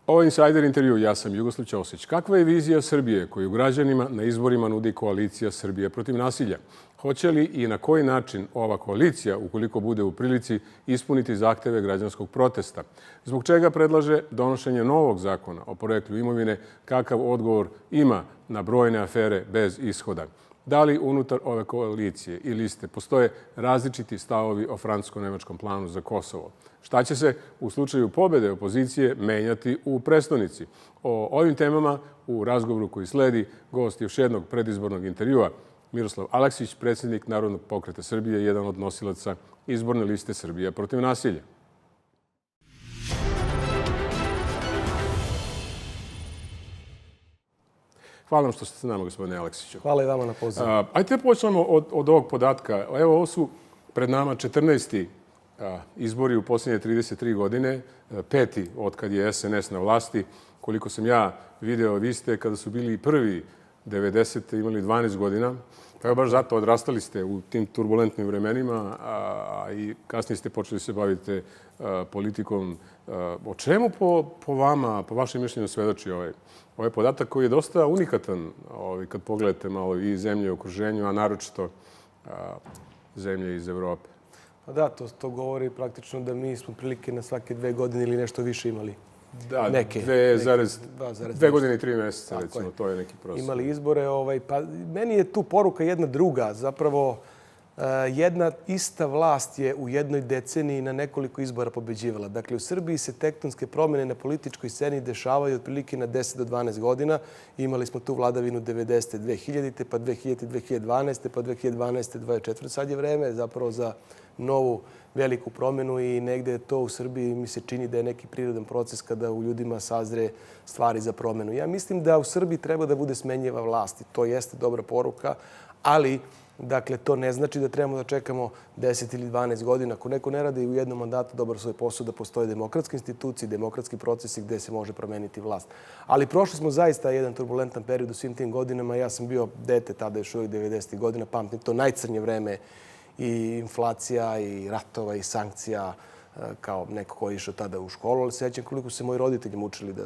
Ovo je Insider intervju, ja sam Jugoslav Ćosić. Kakva je vizija Srbije koju građanima na izborima nudi koalicija Srbije protiv nasilja? Hoće li i na koji način ova koalicija, ukoliko bude u prilici, ispuniti zahteve građanskog protesta? Zbog čega predlaže donošenje novog zakona o poreklju imovine? Kakav odgovor ima na brojne afere bez ishoda? Da li unutar ove koalicije i liste postoje različiti stavovi o francusko-nemačkom planu za Kosovo? Šta će se u slučaju pobede opozicije menjati u prestonici? O ovim temama u razgovoru koji sledi gost još jednog predizbornog intervjua Miroslav Aleksić, predsjednik Narodnog pokreta Srbije, jedan od nosilaca izborne liste Srbija protiv nasilja. Hvala vam što ste s nama, gospodine Aleksiću. Hvala i vama na pozivu. Ajde počnemo od ovog podatka. Evo, ovo su pred nama 14. izbori u posljednje 33 godine, 5. od kad je SNS na vlasti. Koliko sam ja video, vi ste, kada su bili prvi 90. imali 12 godina. Evo, baš zato odrastali ste u tim turbulentnim vremenima, i kasnije ste počeli se baviti politikom. O čemu po vama, po vašem mišljenju svedoči ovaj podatak koji je dosta unikatan kad pogledate malo i zemlje u okruženju, a naročito zemlje iz Evrope? Da, to govori praktično da mi smo prilike na svake 2 godine ili nešto više imali. Da, 2 godine i 3 mjeseca, recimo, to je neki prostor. Imali izbore. Pa meni je tu poruka jedna druga. Zapravo, jedna ista vlast je u jednoj deceniji na nekoliko izbora pobeđivala. Dakle, u Srbiji se tektonske promjene na političkoj sceni dešavaju otprilike na 10 do 12 godina. Imali smo tu vladavinu 90. 2000. pa 2000. 2012. pa 2012. 24. Sad je vreme zapravo za novu veliku promjenu i negde to u Srbiji mi se čini da je neki prirodan proces kada u ljudima sazre stvari za promjenu. Ja mislim da u Srbiji treba da bude smenjiva vlast i to jeste dobra poruka, ali dakle, to ne znači da trebamo da čekamo 10 ili 12 godina. Ako neko ne radi u jednom mandatu dobar svoj posao, da postoje demokratske institucije, demokratski procesi gde se može promeniti vlast. Ali prošli smo zaista jedan turbulentan period u svim tim godinama. Ja sam bio dete tada još uvijek 90. godina, pamtim to najcrnje vreme i inflacija i ratova i sankcija kao neko ko je išao tada u školu, ali sećam koliko se moji roditelji mučili da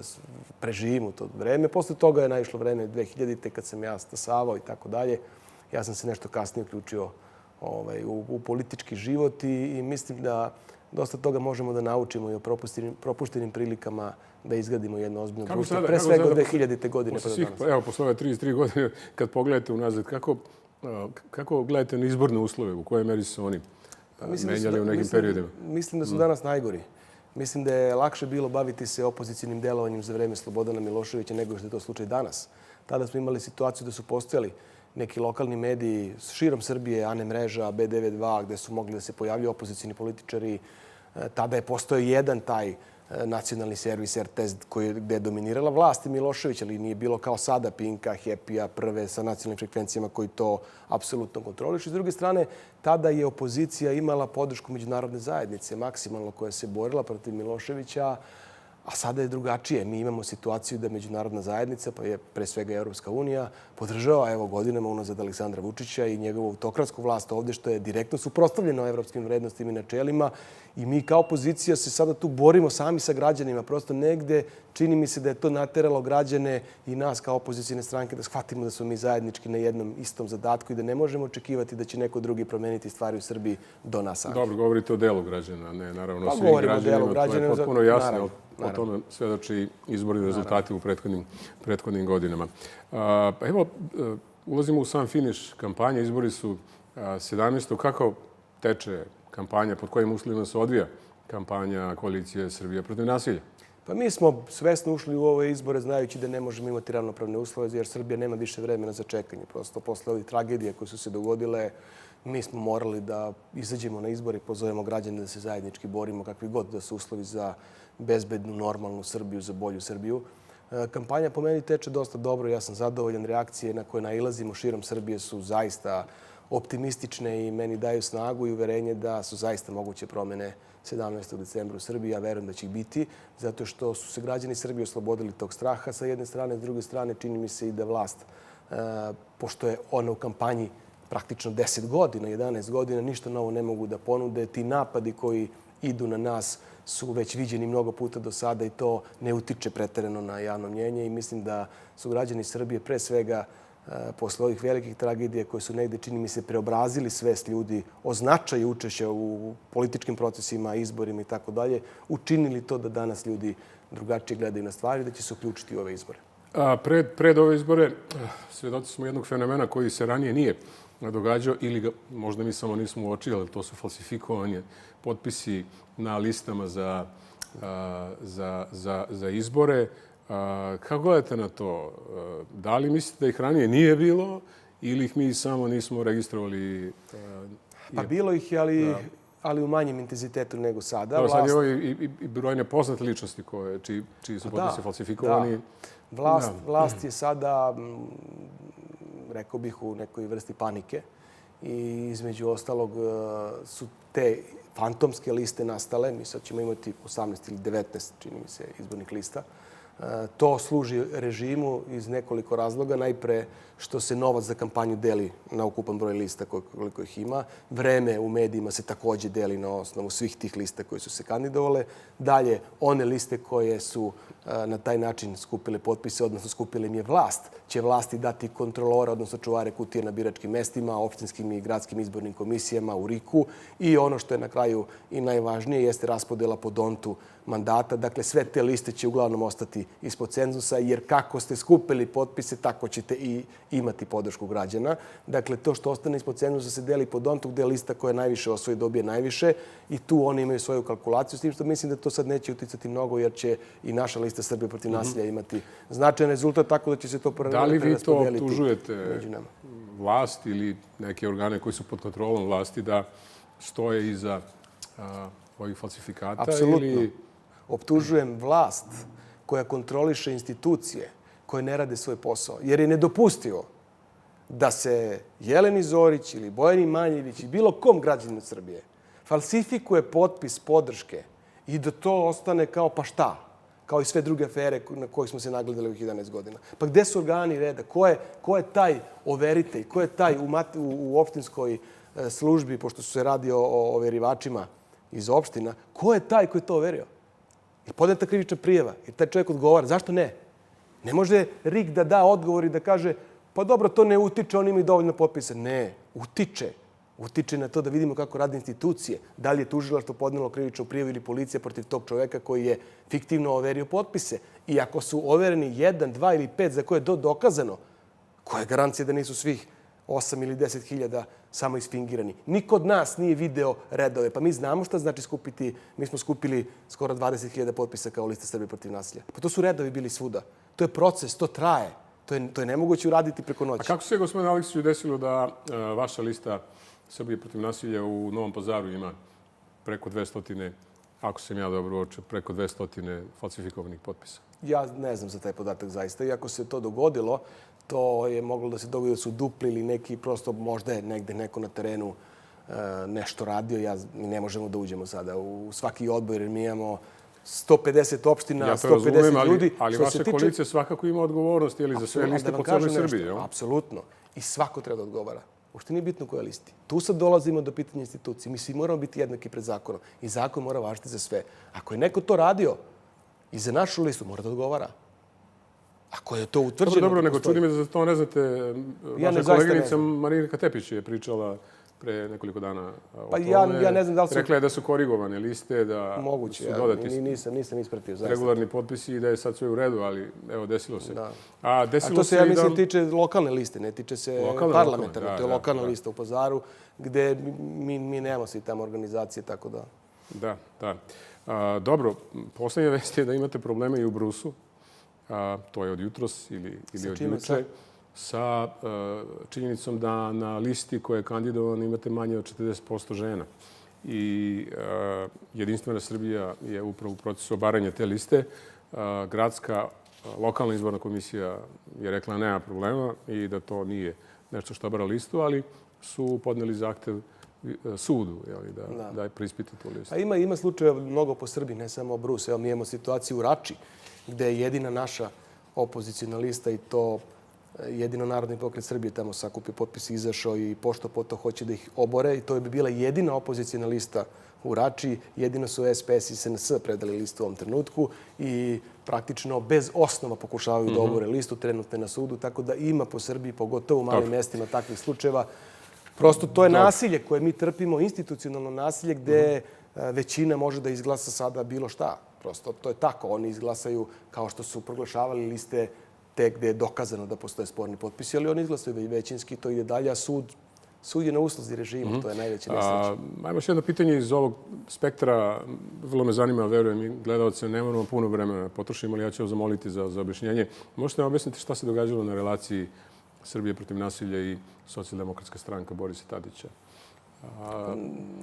preživim u to vreme. Posle toga je naišlo vreme 2000. kad sam ja stasavao i tako dalje. Ja sam se nešto kasnije uključio u politički život i mislim da dosta toga možemo da naučimo i o propuštenim prilikama da izgradimo jedno ozbiljno društvo. Pre svega od 2000. godine pa do danas. Evo, posle ove 33 godine, kad pogledate unazad, kako gledate na izborne uslove? U kojoj meri su oni menjali u nekim periodima? Mislim da su danas najgori. Mislim da je lakše bilo baviti se opozicijnim delovanjem za vreme Slobodana Miloševića nego što je to slučaj danas. Tada smo imali situaciju da su postojali neki lokalni mediji širom Srbije, Ane mreža, B92, gde su mogli da se pojavljaju opozicijni političari. Tada je postojao jedan taj nacionalni servis RTS gde je dominirala vlast i Milošević, ali nije bilo kao sada Pinka, Happy-a, Prve sa nacionalnim frekvencijama koji to apsolutno kontrolišu. S druge strane, tada je opozicija imala podršku međunarodne zajednice, maksimalno koja se borila protiv Miloševića, a sada je drugačije. Mi imamo situaciju da međunarodna zajednica, pa je pre svega Evropska unija, podržava godinama unazad Aleksandra Vučića i njegovu autokratsku vlast ovdje, što je direktno suprotstavljeno evropskim vrednostima i načelima. I mi kao opozicija se sada tu borimo sami sa građanima. Prosto negde čini mi se da je to nateralo građane i nas kao opozicijne stranke da shvatimo da smo mi zajednički na jednom istom zadatku i da ne možemo očekivati da će neko drugi promeniti stvari u Srbiji do nas samih. Dobro, govorite o delu građana, ne naravno o svim građanima. To je potpuno jasno. O tome svedoči izborni rezultati u prethodnim godinama. Evo, ulazimo u sam finiš kampanje. Izbori su 17. Kako teče kampanja, pod kojim uslovima se odvija kampanja koalicije Srbija protiv nasilja? Pa mi smo svesno ušli u ove izbore znajući da ne možemo imati ravnopravne uslove jer Srbija nema više vremena za čekanje. Prosto posle ovih tragedija koje su se dogodile, mi smo morali da izađemo na izbore i pozovemo građane da se zajednički borimo kakvi god da su uslovi za bezbednu, normalnu Srbiju, za bolju Srbiju. Kampanja po meni teče dosta dobro. Ja sam zadovoljan. Reakcije na koje nailazimo širom Srbije su zaista optimistične i meni daju snagu i uverenje da su zaista moguće promjene 17. decembra u Srbiji. Ja verujem da će ih biti, zato što su se građani Srbije oslobodili tog straha sa jedne strane. S druge strane, čini mi se i da vlast, pošto je ona u kampanji praktično 10 godina, 11 godina, ništa novo ne mogu da ponude. Ti napadi koji idu na nas su već viđeni mnogo puta do sada i to ne utiče preterano na javno mnjenje i mislim da su građani Srbije pre svega posle ovih velikih tragedija koje su negde, čini mi se, preobrazili svest ljudi o značaju učešća u političkim procesima, izborima i tako dalje, učinili to da danas ljudi drugačije gledaju na stvari, da će se uključiti u ove izbore. Pred ove izbore svedoci smo jednog fenomena koji se ranije nije događao ili ga možda mi samo nismo uočili, ali to su falsifikovanje potpisi na listama za izbore. Kako gledate na to? Da li mislite da ih ranije nije bilo ili ih mi samo nismo registrovali? Pa bilo ih je, ali u manjem intenzitetu nego sada. Evo sad je ovo i brojne poznate ličnosti čiji su potpisi falsifikovani. Vlast je sada, rekao bih, u nekoj vrsti panike i između ostalog su te fantomske liste nastale. Mi sad ćemo imati 18 ili 19, čini mi se, izbornih lista. To služi režimu iz nekoliko razloga. Najpre što se novac za kampanju deli na ukupan broj lista koliko ih ima. Vreme u medijima se takođe deli na osnovu svih tih lista koje su se kandidovale. Dalje, one liste koje su na taj način skupile potpise, odnosno skupile im je vlast, će vlasti dati kontrolora, odnosno čuvare kutije na biračkim mestima, opštinskim i gradskim izbornim komisijama u RIK-u i ono što je na kraju i najvažnije jeste raspodela po dontu mandata. Dakle, sve te liste će uglavnom ostati ispod cenzusa, jer kako ste skupili potpise, tako ćete i imati podršku građana. Dakle, to što ostane ispod cenzusa se deli po dontu, gde lista koja najviše osvoji dobije najviše i tu oni imaju svoju kalkulaciju, s tim što mislim da to sad neće uticati mnogo, jer će i naša lista Srbije protiv nasilja imati značajan rezultat, tako da će se to preraspodeliti među nama. Da li vi to optužujete vlast ili neke organe koji su pod kontrolom vlasti da stoje iza ovih falsifikata? Apsolutno. Optužujem vlast koja kontroliše institucije koje ne rade svoj posao. Jer je nedopustivo da se Jeleni Zorić ili Bojani Manjević i bilo kom građaninu Srbije falsifikuje potpis podrške i da to ostane kao pa šta? Kao i sve druge afere na koje smo se nagledali u 11 godina. Pa gde su organi reda? Ko je taj overitelj? Ko je taj u opštinskoj službi, pošto se radi o overivačima iz opština, ko je taj koji je to overio? Je podneta krivična prijava? Jer taj čovjek odgovara. Zašto ne? Ne može RIK da da odgovor i da kaže pa dobro, to ne utiče, oni imaju dovoljno potpisa. Ne, utiče. Utiče na to da vidimo kako rade institucije. Da li je tužilaštvo podnelo krivičnu prijavu ili policija protiv tog čovjeka koji je fiktivno overio potpise. I ako su overeni 1, 2 ili 5 za koje je dokazano, koja je garancija da nisu svih 8 ili 10 hiljada samo isfingirani. Niko od nas nije video redove. Pa mi znamo šta znači skupiti. Mi smo skupili skoro 20.000 potpisa kao lista Srbije protiv nasilja. Pa to su redovi bili svuda. To je proces, to traje. To je nemoguće uraditi preko noći. A kako se, gospodine Aleksiću, desilo da vaša lista Srbije protiv nasilja u Novom Pazaru ima preko 200, ako sam ja dobro uočio, preko 200 falsifikovanih potpisa? Ja ne znam za taj podatak zaista. Iako se to dogodilo, to je moglo da se dogodi da su dupli ili neki, prosto možda je negde neko na terenu nešto radio. Mi ne možemo da uđemo sada u svaki odbor, jer mi imamo 150 opština, 150 ljudi. Ali vaša koalicija svakako ima odgovornost za sve liste po celoj Srbiji. Apsolutno. I svako treba da odgovara. Uopšte nije bitno koja listi. Tu sad dolazimo do pitanja institucije. Mi svi moramo biti jednaki pred zakonom. I zakon mora važiti za sve. Ako je neko to radio i za našu listu, mora da odgovara. Ako je to utvrđeno... Dobro, nego čudi me da za to ne znate. Vaša koleginica Marinika Tepić je pričala pre nekoliko dana o tome. Ja ne znam da li su... Rekla je da su korigovane liste, da moguće, su dodati nisam ispratio zaista. regularni potpisi i da je sad sve u redu, ali evo, desilo se. A to se, ja mislim, tiče lokalne liste, ne tiče se parlamentarne. To je lokalna lista u Pazaru, gde mi nemamo svi tamo organizacije, tako da... Da. Dobro, poslednja vest je da imate probleme i u Brusu. To je od jutros ili od juče. Sa činjenicom da na listi koja je kandidovana imate manje od 40% žena. I Jedinstvena Srbija je upravo u procesu obaranja te liste. Gradska lokalna izborna komisija je rekla nema problema i da to nije nešto što obara listu, ali su podneli zahtev sudu da preispita tu listu. Ima slučajeva mnogo po Srbiji, ne samo Brus. Evo, mi imamo situaciju u Rači, gde je jedina naša opozicijna lista i to jedino Narodni pokret Srbije tamo sakupio potpis, izašao i pošto poto hoće da ih obore. I to bi bila jedina opozicijna lista u Rači. Jedino su SPS i SNS predali listu u ovom trenutku i praktično bez osnova pokušavaju da obore listu, trenutno je na sudu, tako da ima po Srbiji, pogotovo u malim mestima, takvih slučajeva. Prosto to je nasilje koje mi trpimo, institucionalno nasilje gde većina može da izglasa sada bilo šta. Prosto to je tako. Oni izglasaju kao što su proglašavali liste te gde je dokazano da postoje sporni potpisi, ali oni izglasaju većinski, to ide dalje, a sud je na usluzi režima, to je najveće nesreće. Ajmo još jedno pitanje iz ovog spektra. Vrlo me zanima, verujem i gledalce, ne moramo puno vremena potrošimo, ali ja ću vas zamoliti za objašnjenje. Možete nam objasniti šta se događalo na relaciji Srbije protiv nasilja i Socijaldemokratska stranka Borisa Tadića?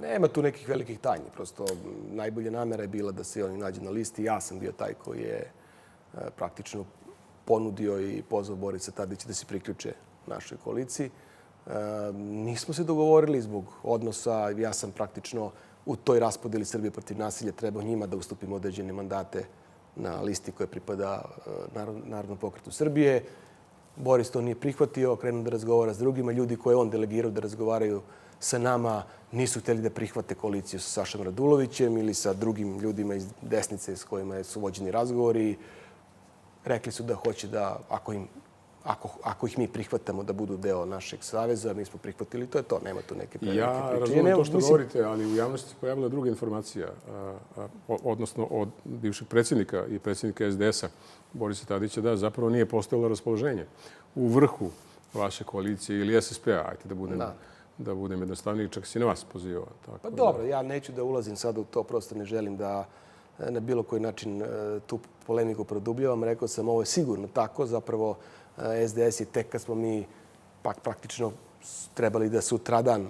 Nema tu nekih velikih tajni. Prosto najbolja namera je bila da se oni nađu na listi. Ja sam bio taj koji je praktično ponudio i pozvao Borisa Tadića da se priključe našoj koaliciji. Nismo se dogovorili zbog odnosa. Ja sam praktično u toj raspodeli Srbije protiv nasilja trebao njima da ustupim određene mandate na listi koja pripada Narodnom pokretu Srbije. Boris to nije prihvatio, krenuo da razgovara s drugima. Ljudi koje on delegirao da razgovaraju sa nama nisu htjeli da prihvate koaliciju sa Sašom Radulovićem ili sa drugim ljudima iz desnice s kojima su vođeni razgovori. Rekli su da hoće da, ako ih mi prihvatamo da budu deo našeg saveza, mi smo prihvatili, to je to, nema tu neke prevelike priče. Ja razumijem to što govorite, ali u javnosti se pojavila druga informacija, odnosno od bivšeg predsjednika i predsjednika SDS-a, Borisa Tadića, da zapravo nije postojalo raspoloženje u vrhu vaše koalicije ili SSP-a, ajte da budem jednostavniji, čak si na vas pozivao. Pa dobro, ja neću da ulazim sada u to, prosto ne želim da na bilo koji način tu polemiku produbljavam. Rekao sam, ovo je sigurno tako. Zapravo, SDS je tek kad smo mi praktično trebali da sutradan,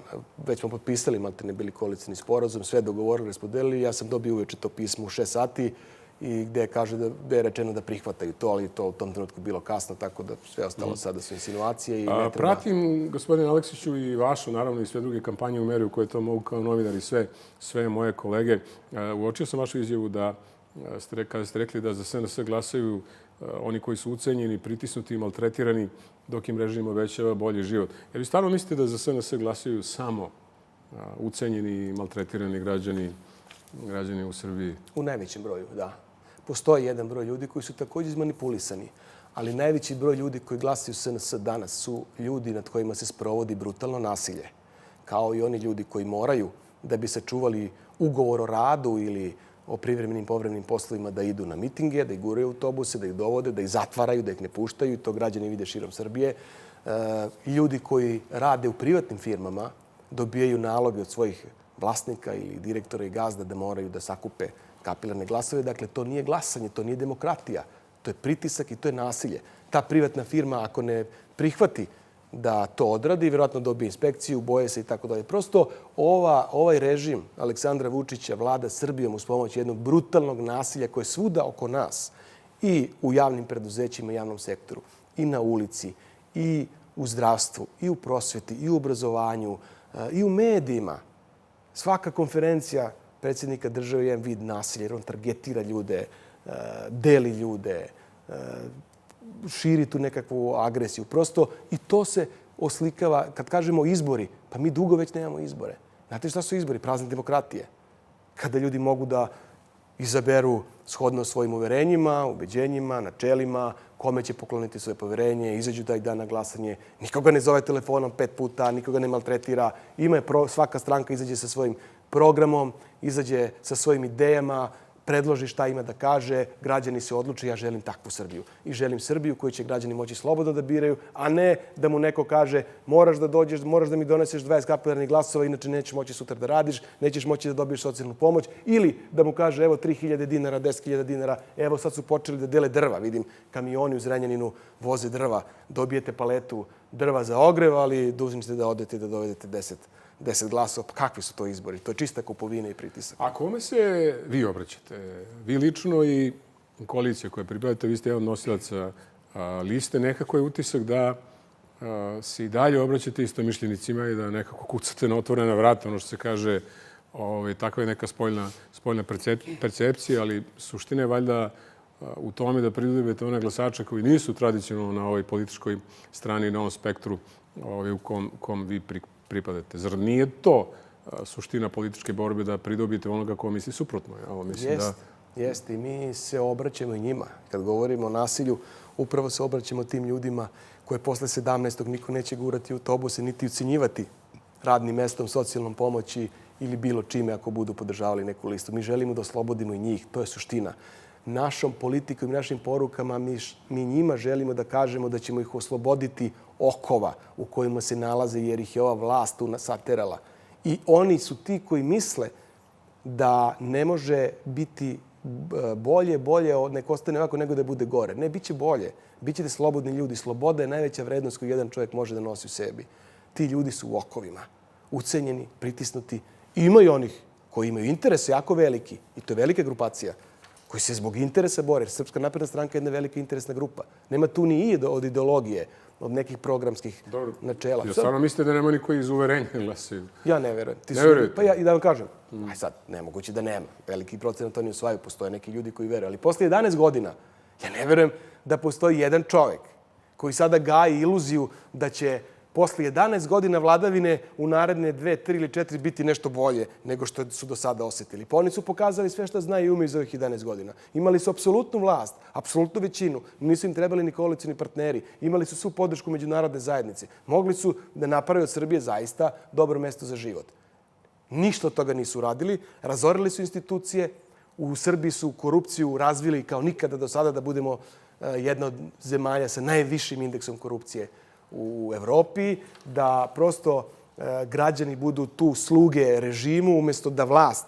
već smo potpisali, malte ne bili koalicijni sporazum, sve dogovorili, raspodelili. Ja sam dobio uveče to pismo u 6 sati i gde je rečeno da prihvataju to, ali to u tom trenutku bilo kasno, tako da sve ostalo sada su insinuacije. Pratim, gospodine Aleksiću, i vašu, naravno, i sve druge kampanje u meri u koje to mogu kao novinar i sve moje kolege. Uočio sam vašu izjavu da kada ste rekli da za SNS glasaju oni koji su ucenjeni, pritisnuti i maltretirani, dok im režim obećava bolji život. Jer vi stvarno mislite da za SNS glasaju samo ucenjeni i maltretirani građani u Srbiji? U najvećem broju, da. Postoji jedan broj ljudi koji su također izmanipulisani, ali najveći broj ljudi koji glasaju SNS danas su ljudi nad kojima se sprovodi brutalno nasilje. Kao i oni ljudi koji moraju, da bi sačuvali ugovor o radu ili o privremenim i povremenim poslovima, da idu na mitinge, da ih guraju autobuse, da ih dovode, da ih zatvaraju, da ih ne puštaju. To građani vide širom Srbije. Ljudi koji rade u privatnim firmama dobijaju naloge od svojih vlasnika ili direktora i gazda da moraju da sakupe kapilarne glasove. Dakle, to nije glasanje, to nije demokratija. To je pritisak i to je nasilje. Ta privatna firma, ako ne prihvati da to odradi, vjerojatno dobije inspekciju, boje se i tako dalje. Prosto ovaj režim Aleksandra Vučića vlada Srbijom uz pomoć jednog brutalnog nasilja koje je svuda oko nas i u javnim preduzećima i javnom sektoru, i na ulici, i u zdravstvu, i u prosveti, i u obrazovanju, i u medijima. Svaka konferencija predsjednika države je jedan vid nasilja, jer on targetira ljude, deli ljude, širi tu nekakvu agresiju. Prosto i to se oslikava, kad kažemo izbori, pa mi dugo već nemamo izbore. Znate šta su izbori? Praznik demokratije. Kada ljudi mogu da izaberu shodno svojim uverenjima, ubeđenjima, načelima, kome će pokloniti svoje poverenje, izađu taj dan na glasanje, nikoga ne zove telefonom 5 puta, nikoga ne maltretira. Svaka stranka izađe sa svojim programom, izađe sa svojim idejama, predloži šta ima da kaže, građani se odluče, ja želim takvu Srbiju. I želim Srbiju koju će građani moći slobodno da biraju, a ne da mu neko kaže moraš da dođeš, moraš da mi doneseš 20 kapilarnih glasova, inače nećeš moći sutra da radiš, nećeš moći da dobiješ socijalnu pomoć, ili da mu kaže evo 3.000 dinara, 10.000 dinara, evo sad su počeli da dele drva, vidim kamioni u Zrenjaninu voze drva, dobijete paletu drva za ogrev, ali dužni ste da odete da dovedete 10 glasova. Pa kakvi su to izbori? To je čista kupovina i pritisak. A kome se vi obraćate? Vi lično i koalicija koja pripadate, vi ste jedan nosilaca liste, nekako je utisak da se i dalje obraćate istomišljenicima i da nekako kucate na otvorena vrata, ono što se kaže, takva je neka spoljna percepcija, ali suština je valjda u tome da pridobijete one glasače koji nisu tradicionalno na ovoj političkoj strani, na ovom spektru u kom vi pripadate. Zar nije to suština političke borbe da pridobite onoga ko misli suprotno. Mislim da... Jeste. I mi se obraćamo i njima. Kad govorimo o nasilju, upravo se obraćamo tim ljudima koje posle 17. niko neće gurati u autobuse niti ucenjivati radnim mestom, socijalnom pomoći ili bilo čime ako budu podržavali neku listu. Mi želimo da oslobodimo i njih. To je suština. Našom politikom i našim porukama mi njima želimo da kažemo da ćemo ih osloboditi okova u kojima se nalaze jer ih je ova vlast tu saterala. I oni su ti koji misle da ne može biti bolje, nek ostane ovako nego da bude gore. Ne, bit će bolje. Bićete slobodni ljudi. Sloboda je najveća vrednost koju jedan čovjek može da nosi u sebi. Ti ljudi su u okovima. Ucenjeni, pritisnuti. Imaju onih koji imaju interese jako veliki. I to je velika grupacija koji se zbog interesa bore. Srpska napredna stranka je jedna velika interesna grupa. Nema tu ni od ideologije, od nekih programskih načela. Ja stvarno mislite da nema niko iz uverenja glasaju? Ja ne verujem. Ne verujete? Pa ja i da vam kažem, aj sad, nemoguće da nema. Veliki procenat to ne usvaju, postoje neki ljudi koji veruju. Ali posle 11 godina, ja ne verujem da postoji jedan čovek koji sada gaji iluziju da će posle 11 godina vladavine u naredne 2, 3 ili 4 biti nešto bolje nego što su do sada osetili. Pa oni su pokazali sve što znaju i umeju za ovih 11 godina. Imali su apsolutnu vlast, apsolutnu većinu. Nisu im trebali ni koalicioni partneri. Imali su svu podršku međunarodne zajednice. Mogli su da naprave od Srbije zaista dobro mesto za život. Ništa od toga nisu uradili. Razorili su institucije. U Srbiji su korupciju razvili kao nikada do sada da budemo jedna od zemalja sa najvišim indeksom korupcije u Evropi, da prosto građani budu tu sluge režimu umjesto da vlast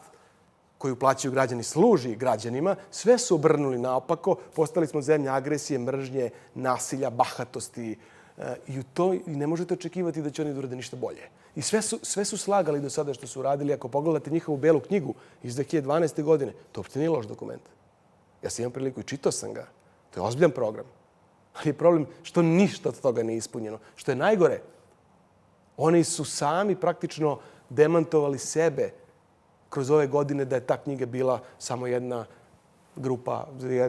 koju plaćaju građani služi građanima. Sve su obrnuli naopako. Postali smo zemlja agresije, mržnje, nasilja, bahatosti. I ne možete očekivati da će oni urade ništa bolje. I sve su slagali do sada što su radili. Ako pogledate njihovu belu knjigu iz 2012. godine, to uopšte nije loš dokument. Ja sam imam priliku i čitao sam ga. To je ozbiljan program. Ali je problem što ništa od toga nije ispunjeno. Što je najgore, oni su sami praktično demantovali sebe kroz ove godine da je ta knjiga bila samo jedna grupa,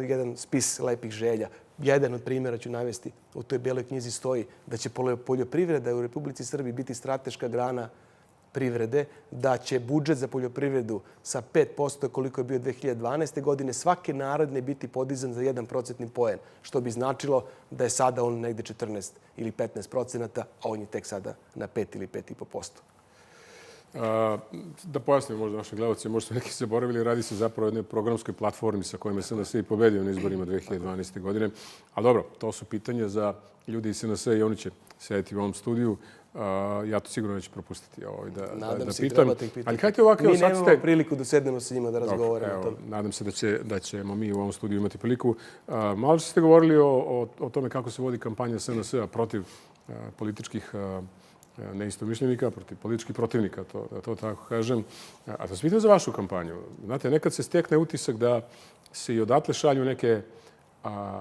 jedan spis lepih želja. Jedan od primjera ću navesti. U toj beloj knjizi stoji da će poljoprivreda u Republici Srbiji biti strateška grana privrede, da će budžet za poljoprivredu sa 5% koliko je bio 2012. godine svake naredne biti podizan za 1% poen, što bi značilo da je sada on negde 14 ili 15%, a on je tek sada na 5 ili 5,5%. Da pojasnim možda našim gledalcima, možda su neki zaboravili, radi se zapravo o jednoj programskoj platformi sa kojima SNS i pobedio na izborima 2012. godine. Ali dobro, to su pitanja za ljudi iz SNS i oni će sedeti u ovom studiju. Ja to sigurno neću propustiti da pitam. Nadam se i trebate ih pitati. Ali kajte ovako, mi nemamo priliku da sednemo sa njima da razgovaramo o tome. Nadam se da ćemo mi u ovom studiju imati priliku. Malo ste govorili o tome kako se vodi kampanja SNS-a protiv političkih neistomišljenika, protiv političkih protivnika, da to tako kažem. A da se pitam za vašu kampanju. Znate, nekad se stekne utisak da se i odatle šalju neke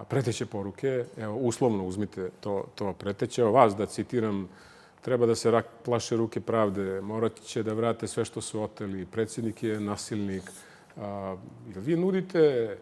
preteće poruke. Evo, uslovno uzmite to preteće. Evo vas da citiram, treba da se plaše ruke pravde, morat će da vrate sve što su oteli, predsjednik je nasilnik. Ili vi nudite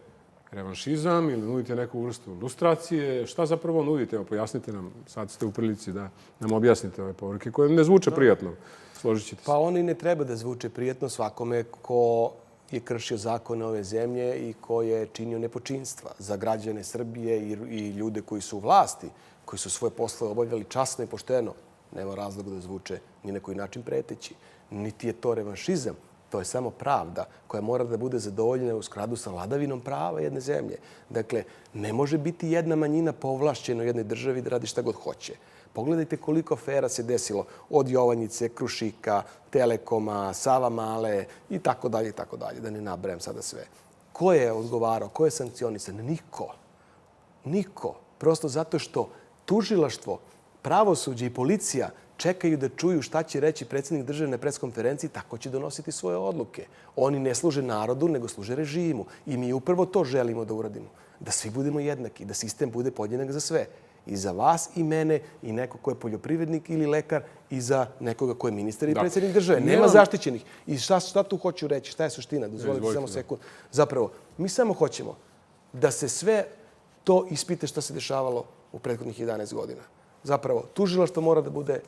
revanšizam ili nudite neku vrstu ilustracije? Šta zapravo nudite? Evo, pojasnite nam. Sad ste u prilici da nam objasnite ove poruke koje ne zvuče prijatno. Složit ćete se. Pa oni ne treba da zvuče prijatno svakome ko je kršio zakone ove zemlje i ko je činio nepočinstva za građane Srbije i ljude koji su u vlasti, koji su svoje poslove obavljali časno i pošteno. Nema razloga da zvuče ni na koji način preteći. Niti je to revanšizam. To je samo pravda koja mora da bude zadovoljena u skladu sa vladavinom prava jedne zemlje. Dakle, ne može biti jedna manjina povlašćena u jednoj državi da radi šta god hoće. Pogledajte koliko afera se desilo od Jovanjice, Krušika, Telekoma, Savamale i tako dalje, da ne nabrajam sada sve. Ko je odgovarao, ko je sankcionisan? Niko. Niko. Prosto zato što tužilaštvo, pravosuđe i policija čekaju da čuju šta će reći predsjednik države na preskonferenciji, tako će donositi svoje odluke. Oni ne služe narodu, nego služe režimu. I mi upravo to želimo da uradimo. Da svi budemo jednaki, da sistem bude podjednak za sve. I za vas i mene i neko ko je poljoprivrednik ili lekar i za nekoga ko je ministar i predsjednik države. Nema zaštićenih. I šta tu hoću reći? Šta je suština? Dozvolite samo sekund. Zapravo, mi samo hoćemo da se sve to ispite što se dešavalo u prethodnih 11 godina. Zapravo, tužilaštvo mora da bude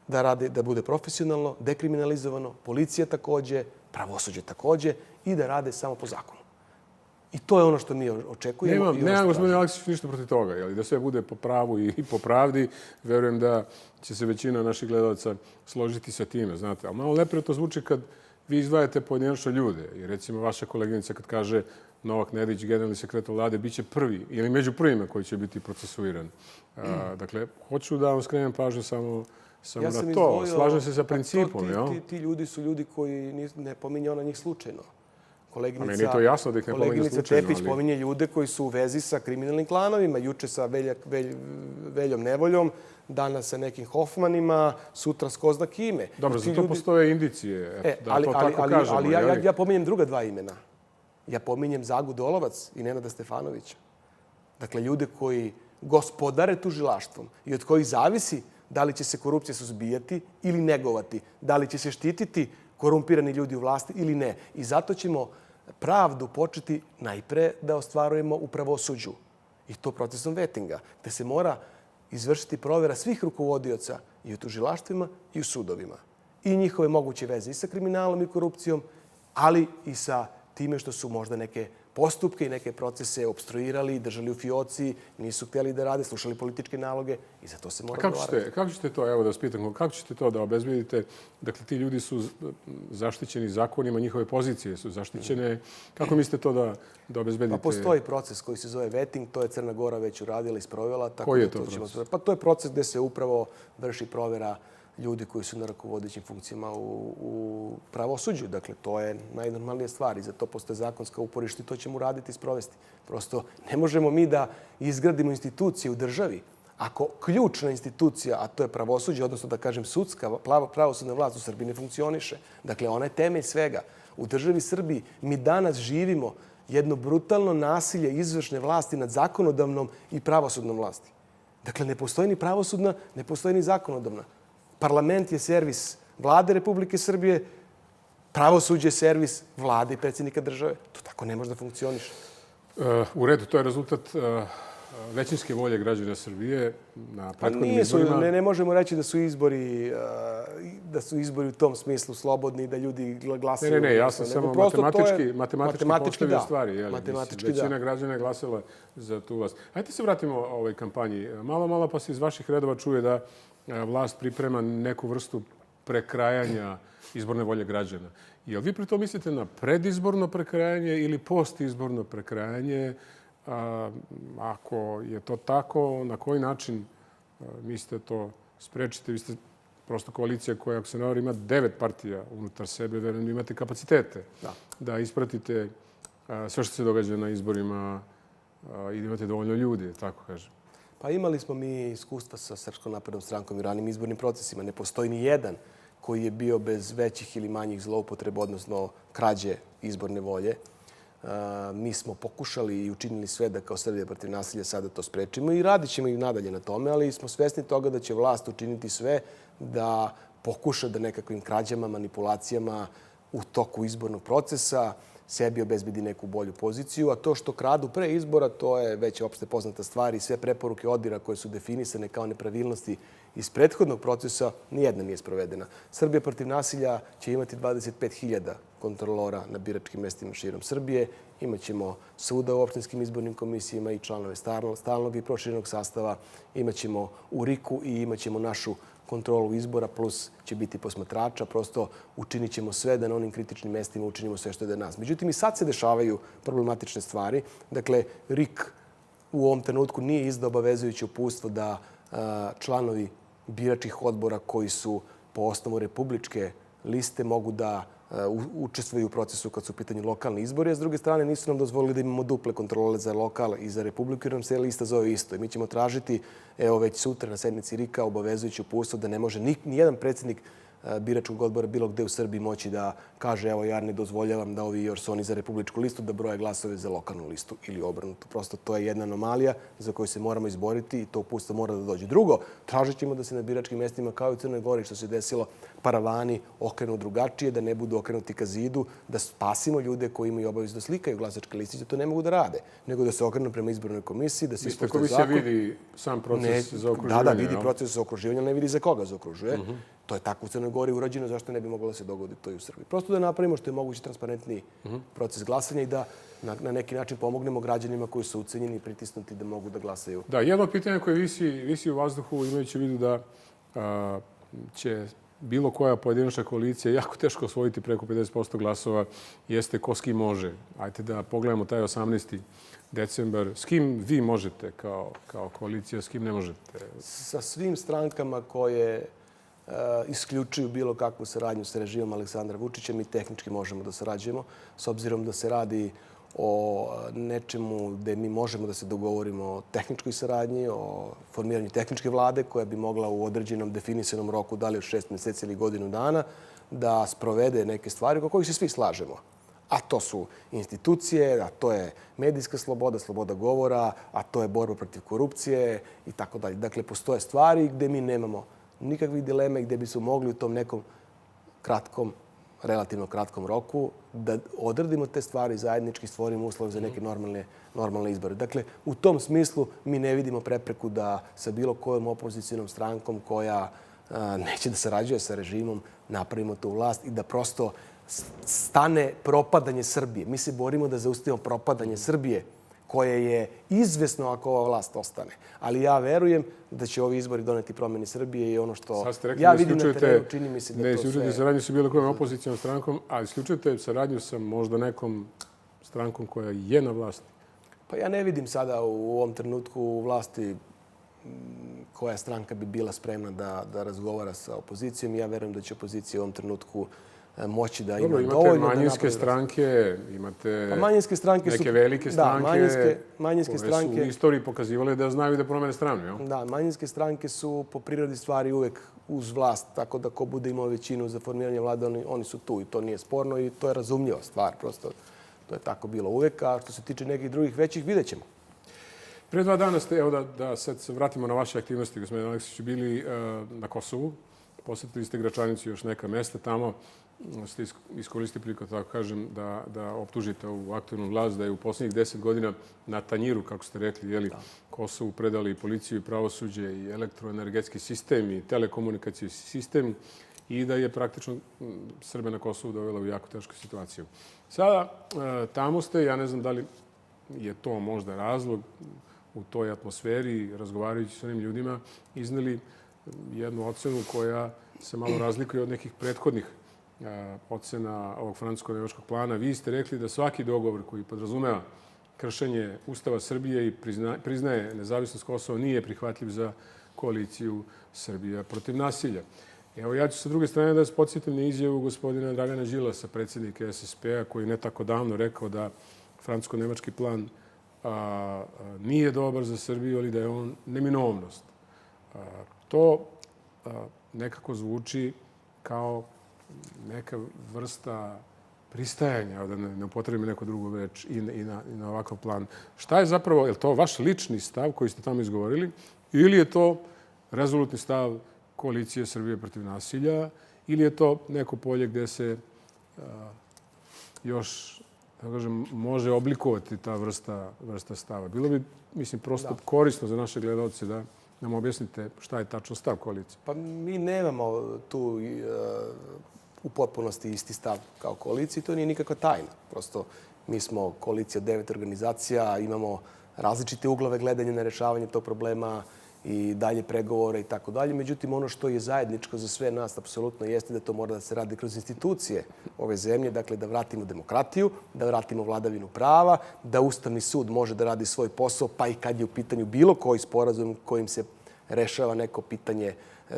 da bude profesionalno, dekriminalizovano, policija takođe, pravosuđe takođe i da rade samo po zakonu. I to je ono što mi očekujemo. Nemam, gospodine Aleksić, ništa protiv toga. Da sve bude po pravu i po pravdi. Verujem da će se većina naših gledalaca složiti sa time, znate. Ali malo lepre to zvuči kad vi izdvajate pojedinačno ljude. I recimo vaša koleginica kad kaže Novak Nedić, generalni sekretar vlade, bit će prvi ili među prvima koji će biti procesuiran. Dakle, hoću da vam skrenem pažnju samo na to. Slažem se sa principom. Ti ljudi su ljudi koji ne pominje ona njih slučajno. Meni je to jasno da ih ne pominje slučajno. Koleginica Tepić pominje ljude koji su u vezi sa kriminalnim klanovima. Juče sa Veljom Nevoljom, danas sa nekim Hofmanima, sutra s ko zna kime. Dobro, za to postoje indicije. Da to tako kažemo. Ali ja pominjem druga dva imena. Ja pominjem Zagu Dolovac i Nenada Stefanovića. Dakle, ljude koji gospodare tužilaštvom i od kojih zavisi da li će se korupcija suzbijati ili negovati, da li će se štititi korumpirani ljudi u vlasti ili ne. I zato ćemo pravdu početi najpre da ostvarujemo u pravosuđu. I to procesom vetinga, gde se mora izvršiti provera svih rukovodioca i u tužilaštvima i u sudovima. I njihove moguće veze i sa kriminalom i korupcijom, ali i sa time što su možda neke postupke i neke procese obstruirali, držali u fioci, nisu htjeli da rade, slušali političke naloge i za to se mora odgovarati. Kako ćete to, evo da vas pitam, kako ćete to da obezbedite? Dakle, ti ljudi su zaštićeni zakonima, njihove pozicije su zaštićene. Kako mislite to da obezbedite? Pa postoji proces koji se zove vetting, to je Crna Gora već uradila i sprovela. Koji je to proces? Pa to je proces gde se upravo vrši provera ljudi koji su na rukovodećim funkcijama u pravosuđu. Dakle, to je najnormalnija stvar i za to postoje zakonska uporišta i to ćemo uraditi i sprovesti. Prosto ne možemo mi da izgradimo institucije u državi ako ključna institucija, a to je pravosuđe, odnosno da kažem sudska, pravosudna vlast u Srbiji ne funkcioniše. Dakle, ona je temelj svega. U državi Srbiji mi danas živimo jedno brutalno nasilje izvršne vlasti nad zakonodavnom i pravosudnom vlasti. Dakle, ne postoji ni pravosudna, ne postoji ni zakonodavna. Parlament je servis vlade Republike Srbije, pravosuđe je servis vlade i predsjednika države. To tako ne može da funkcioniše. U redu, to je rezultat većinske volje građana Srbije na prethodnim izborima. Ne možemo reći da su izbori u tom smislu slobodni i da ljudi glasaju. Ne, ja sam samo matematički postavio stvari. Većina građana je glasila za tu vlast. Hajde se vratimo ovoj kampanji. Malo pa se iz vaših redova čuje da vlast priprema neku vrstu prekrajanja izborne volje građana. Jel vi pri to mislite na predizborno prekrajanje ili postizborno prekrajanje? Ako je to tako, na koji način mislite to sprečiti? Vi ste prosto koalicija koja, ako se navari, ima 9 partija unutar sebe. Verujem da imate kapacitete da ispratite sve što se događa na izborima i da imate dovoljno ljudi, tako kažem. Pa imali smo mi iskustva sa Srpskom naprednom strankom i ranim izbornim procesima. Ne postoji ni jedan koji je bio bez većih ili manjih zloupotreba, odnosno krađe izborne volje. Mi smo pokušali i učinili sve da kao Srbija protiv nasilja sada to sprečimo i radit ćemo i nadalje na tome, ali smo svesni toga da će vlast učiniti sve da pokuša da nekakvim krađama, manipulacijama u toku izbornog procesa sebi obezbedi neku bolju poziciju, a to što kradu pre izbora, to je već opšte poznata stvar i sve preporuke ODIR-a koje su definisane kao nepravilnosti iz prethodnog procesa, nijedna nije sprovedena. Srbija protiv nasilja će imati 25.000 kontrolora na biračkim mestima širom Srbije. Imaćemo svuda u opštinskim izbornim komisijama i članove stalnog i proširenog sastava. Imaćemo u RIK-u i imaćemo našu kontrolu izbora, plus će biti posmatrača. Prosto učinit ćemo sve da na onim kritičnim mestima učinimo sve što je do nas. Međutim, i sad se dešavaju problematične stvari. Dakle, RIK u ovom trenutku nije izdao obavezujuće uputstvo da članovi biračkih odbora koji su po osnovu republičke liste mogu da učestvuju u procesu kad su u pitanju lokalni izbori, a s druge strane nisu nam dozvolili da imamo duple kontrole za lokal i za republiku, jer nam se lista zove isto. I mi ćemo tražiti, evo već sutra na sednici RIK-a, obavezujuće uputstvo da ne može nijedan predsjednik biračkog odbora bilo gde u Srbiji moći da kaže evo ja ne dozvoljavam da ovi jer su oni za republičku listu da broje glasove za lokalnu listu ili obrnuto. Prosto to je jedna anomalija za koju se moramo izboriti i to uputstvo mora da dođe. Drugo, tražit ćemo da se na biračkim mestima kao i u Crnoj Gori što se desilo paravani okrenu drugačije, da ne budu okrenuti ka zidu, da spasimo ljude koji imaju obavezu da slikaju glasačke listiće, to ne mogu da rade, nego da se okrenu prema izbornoj komisiji, da se ispoštuje zakon. Komisija vidi sam proces zaokruživanja. Da, vidi proces zaokruživanja, ne vidi za koga zaokružuje. To je tako u Crnoj Gori urađeno, zašto ne bi moglo da se dogodi to i u Srbiji. Prosto da napravimo što je moguće transparentniji proces glasanja i da na neki način pomognemo građanima koji su ucenjeni i pritisnuti da mogu da glasaju. Da, jedno pitanje koje visi u vazduhu, imajući u vidu da će bilo koja pojedinačna koalicija jako teško osvojiti preko 50% glasova, jeste ko s kim može. Ajde da pogledamo taj 18. decembar. S kim vi možete kao koalicija, s kim ne možete? Sa svim strankama koje isključuju bilo kakvu saradnju sa režimom Aleksandra Vučića, mi tehnički možemo da sarađujemo, s obzirom da se radi o nečemu gde mi možemo da se dogovorimo o tehničkoj saradnji, o formiranju tehničke vlade koja bi mogla u određenom definisanom roku, da li od 6 meseci ili godinu dana, da sprovede neke stvari oko kojih se svi slažemo. A to su institucije, a to je medijska sloboda, sloboda govora, a to je borba protiv korupcije i tako dalje. Dakle, postoje stvari gde mi nemamo nikakvih dilema i gde bi su mogli u tom nekom relativno kratkom roku da odradimo te stvari zajednički, stvorimo uslove za neke normalne izbore. Dakle, u tom smislu mi ne vidimo prepreku da sa bilo kojom opozicijnom strankom koja neće da sarađuje sa režimom napravimo tu vlast i da prosto stane propadanje Srbije. Mi se borimo da zaustavimo propadanje Srbije koje je izvesno ako ova vlast ostane. Ali ja verujem da će ovi izbori doneti promjene Srbije i ono što ja vidim na terenu čini mi se da to sve... Ne isključujete saradnju sa bilo kojom opozicijom strankom, a isključujete saradnju sa možda nekom strankom koja je na vlasti. Pa ja ne vidim sada u ovom trenutku u vlasti koja stranka bi bila spremna da razgovara sa opozicijom. Ja verujem da će opozicija u ovom trenutku moći da ima dovoljno... Imate manjinske stranke, imate neke velike stranke koje su u istoriji pokazivale da znaju da promene stranu. Da, manjinske stranke su po prirodi stvari uvek uz vlast, tako da ko bude imao većinu za formiranje vlade, oni su tu i to nije sporno i to je razumljiva stvar. Prosto to je tako bilo uvek, a što se tiče nekih drugih većih, vidjet ćemo. Pre 2 dana ste, evo da sad se vratimo na vaše aktivnosti, gospodin Aleksić, bili na Kosovu. Posjetili ste Gračanicu i još neka mesta tamo. Ste iskoristili priliku, tako kažem, da optužite ovu aktualnu vlast da je u posljednjih 10 godina na tanjiru, kako ste rekli, Kosovu predali i policiju i pravosuđe i elektroenergetski sistem i telekomunikacijski sistem i da je praktično Srbe na Kosovu dovela u jako tešku situaciju. Sada, tamo ste, ja ne znam da li je to možda razlog u toj atmosferi, razgovarajući s onim ljudima, izneli jednu ocenu koja se malo razlikuje od nekih prethodnih ocena ovog francusko-nemačkog plana. Vi ste rekli da svaki dogovor koji podrazumeva kršenje Ustava Srbije i priznaje nezavisnost Kosova nije prihvatljiv za koaliciju Srbija protiv nasilja. Evo, ja ću sa druge strane da vas podsjetim na izjavu gospodina Dragana Đilasa, predsjednika SSP-a, koji je ne tako davno rekao da francusko-nemački plan nije dobar za Srbiju, ali da je on neminovnost. To nekako zvuči kao neka vrsta pristajanja, da ne upotrebim neku drugu reč, i na ovakav plan. Šta je zapravo, je li to vaš lični stav koji ste tamo izgovorili ili je to rezolutni stav koalicije Srbije protiv nasilja ili je to neko polje gde se još, da kažem, može oblikovati ta vrsta stava? Bilo bi, mislim, prosto korisno za naše gledalce da nam objasnite šta je tačno stav koalicije. Pa mi nemamo tu u potpunosti isti stav kao koalicija i to nije nikakva tajna. Prosto mi smo koalicija 9 organizacija, imamo različite uglove gledanja na rešavanje tog problema i dalje pregovore i tako dalje. Međutim, ono što je zajedničko za sve nas apsolutno jeste da to mora da se radi kroz institucije ove zemlje, dakle da vratimo demokratiju, da vratimo vladavinu prava, da Ustavni sud može da radi svoj posao, pa i kad je u pitanju bilo koji sporazum kojim se rešava neko pitanje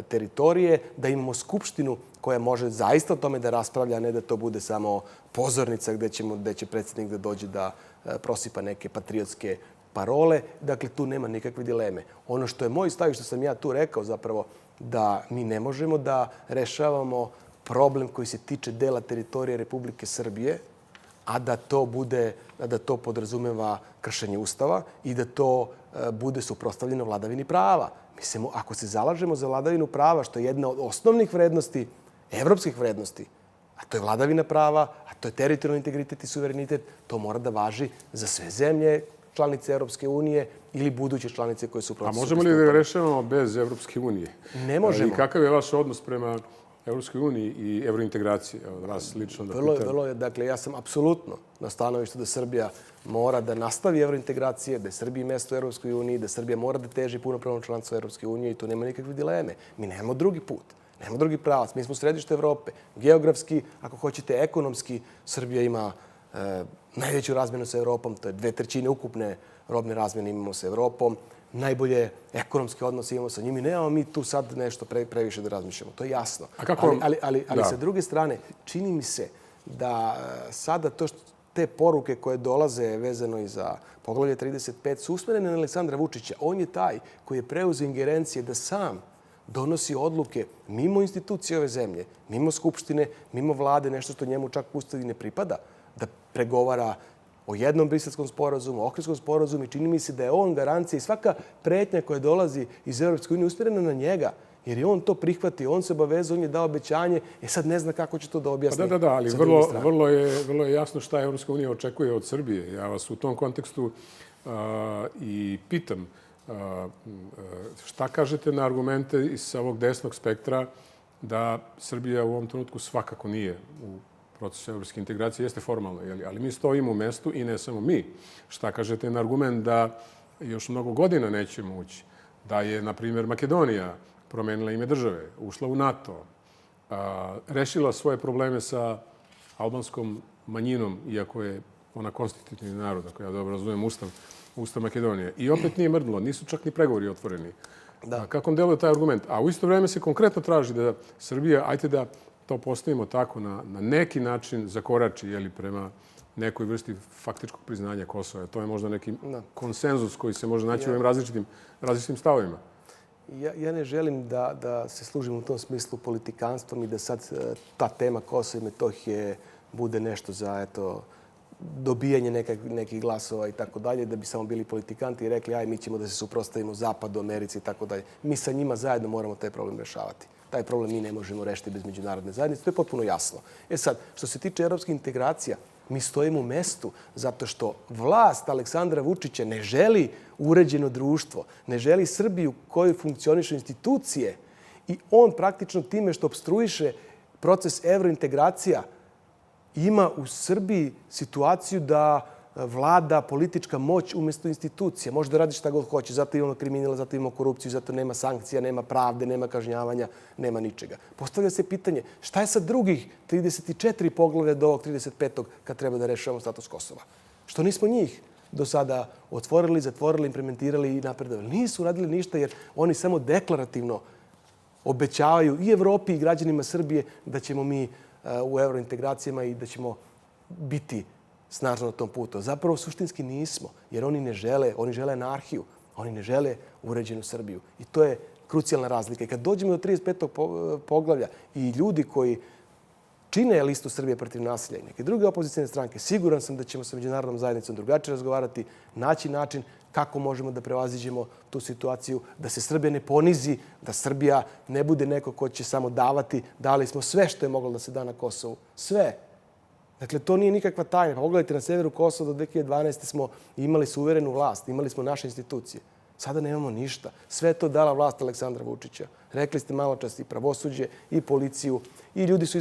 teritorije, da imamo skupštinu koja može zaista o tome da raspravlja, a ne da to bude samo pozornica gde će predsjednik da dođe da prosipa neke patriotske parole. Dakle, tu nema nikakve dileme. Ono što je moj stav i što sam ja tu rekao zapravo, da mi ne možemo da rešavamo problem koji se tiče dela teritorije Republike Srbije, a da to podrazumeva kršenje Ustava i da to bude suprotstavljeno vladavini prava. Mislim, ako se zalažemo za vladavinu prava, što je jedna od osnovnih vrednosti, evropskih vrednosti, a to je vladavina prava, a to je teritorijalni integritet i suverenitet, to mora da važi za sve zemlje, članice Evropske unije ili buduće članice koje su u procesu. A možemo li da ga rešavamo bez Evropske unije? Ne možemo. I kakav je vaš odnos prema Evropskoj uniji i evrointegracije? Evo, vas lično da pitam. Vrlo je, dakle, ja sam apsolutno na stanovištu da Srbija mora da nastavi evrointegracije, da je Srbiji mesto u Evropskoj uniji, da Srbija mora da teži punopravnom članstvu Evropske unije i tu nema nikakve dileme. Mi nemamo drugi put, nemamo drugi pravac. Mi smo središte Evrope. Geografski, ako hoćete ekonomski, Srbija ima najveću razmjenu sa Evropom, to je 2/3 ukupne robne razmjene imamo sa Evropom, najbolje ekonomske odnose imamo sa njima i nemamo mi tu sad nešto previše da razmišljamo. To je jasno. Ali sa druge strane, čini mi se da sada te poruke koje dolaze vezano i za poglavlje 35 su usmerene na Aleksandra Vučića. On je taj koji je preuzeo ingerencije da sam donosi odluke mimo institucije ove zemlje, mimo Skupštine, mimo vlade, nešto što njemu čak Ustavi ne pripada, da pregovara o jednom briselskom sporazumu, o Ohridskom sporazumu i čini mi se da je on garancija i svaka pretnja koja dolazi iz Evropske unije usmjerena na njega. Jer je on to prihvatio, on se obavezao, on je dao obećanje, sad ne zna kako će to da objasni. Da, ali vrlo je jasno šta Evropska unija očekuje od Srbije. Ja vas u tom kontekstu i pitam šta kažete na argumente sa ovog desnog spektra da Srbija u ovom trenutku svakako nije u procesu evropske integracije, jeste formalno, ali mi stojimo u mestu i ne samo mi. Šta kažete na argument da još mnogo godina nećemo ući? Da je, na primjer, Makedonija promenila ime države, ušla u NATO, rešila svoje probleme sa albanskom manjinom, iako je ona konstitutivni narod, ako ja dobro razumijem Ustav Makedonije. I opet nije mrdnulo, nisu čak ni pregovori otvoreni. Kako vam deluje taj argument? A u isto vreme se konkretno traži da Srbija, ajte da to postavimo tako, na neki način zakorači prema nekoj vrsti faktičkog priznanja Kosova. To je možda neki konsenzus koji se može naći u ovim različitim stavovima. Ja ne želim da se služim u tom smislu politikanstvom i da sad ta tema Kosova i Metohije bude nešto za dobijanje nekih glasova i tako dalje, da bi samo bili politikanti i rekli mi ćemo da se suprotstavimo Zapadu, Americi i tako dalje. Mi sa njima zajedno moramo taj problem rešavati. Taj problem mi ne možemo rešiti bez međunarodne zajednice. To je potpuno jasno. Sad, što se tiče evropskih integracija, mi stojimo u mestu zato što vlast Aleksandra Vučića ne želi uređeno društvo, ne želi Srbiju koju funkcionišu institucije i on praktično time što opstruiše proces evrointegracija ima u Srbiji situaciju da vlada politička moć umjesto institucija. Može da radi šta god hoće, zato imamo kriminala, zato imamo korupciju, zato nema sankcija, nema pravde, nema kažnjavanja, nema ničega. Postavlja se pitanje šta je sa drugih 34 poglavlja do ovog 35. kad treba da rešavamo status Kosova? Što nismo njih do sada otvorili, zatvorili, implementirali i napredovali? Nisu radili ništa jer oni samo deklarativno obećavaju i Evropi i građanima Srbije da ćemo mi u evrointegracijama i da ćemo biti snažno na tom putu. Zapravo, suštinski nismo, jer oni ne žele, oni žele anarhiju, oni ne žele uređenu Srbiju. I to je krucijalna razlika. I kad dođemo do 35. poglavlja i ljudi koji čine listu Srbije protiv nasilja i neke druge opozicijne stranke, siguran sam da ćemo sa međunarodnom zajednicom drugačije razgovarati, naći način kako možemo da prevaziđemo tu situaciju, da se Srbija ne ponizi, da Srbija ne bude neko ko će samo davati. Dali smo sve što je moglo da se da na Kosovu. Sve. Dakle, to nije nikakva tajna. Pogledajte, na severu Kosova do 2012. smo imali suverenu vlast, imali smo naše institucije. Sada nemamo ništa. Sve to dala vlast Aleksandra Vučića. Rekli ste malo čas i pravosuđe, i policiju, i ljudi su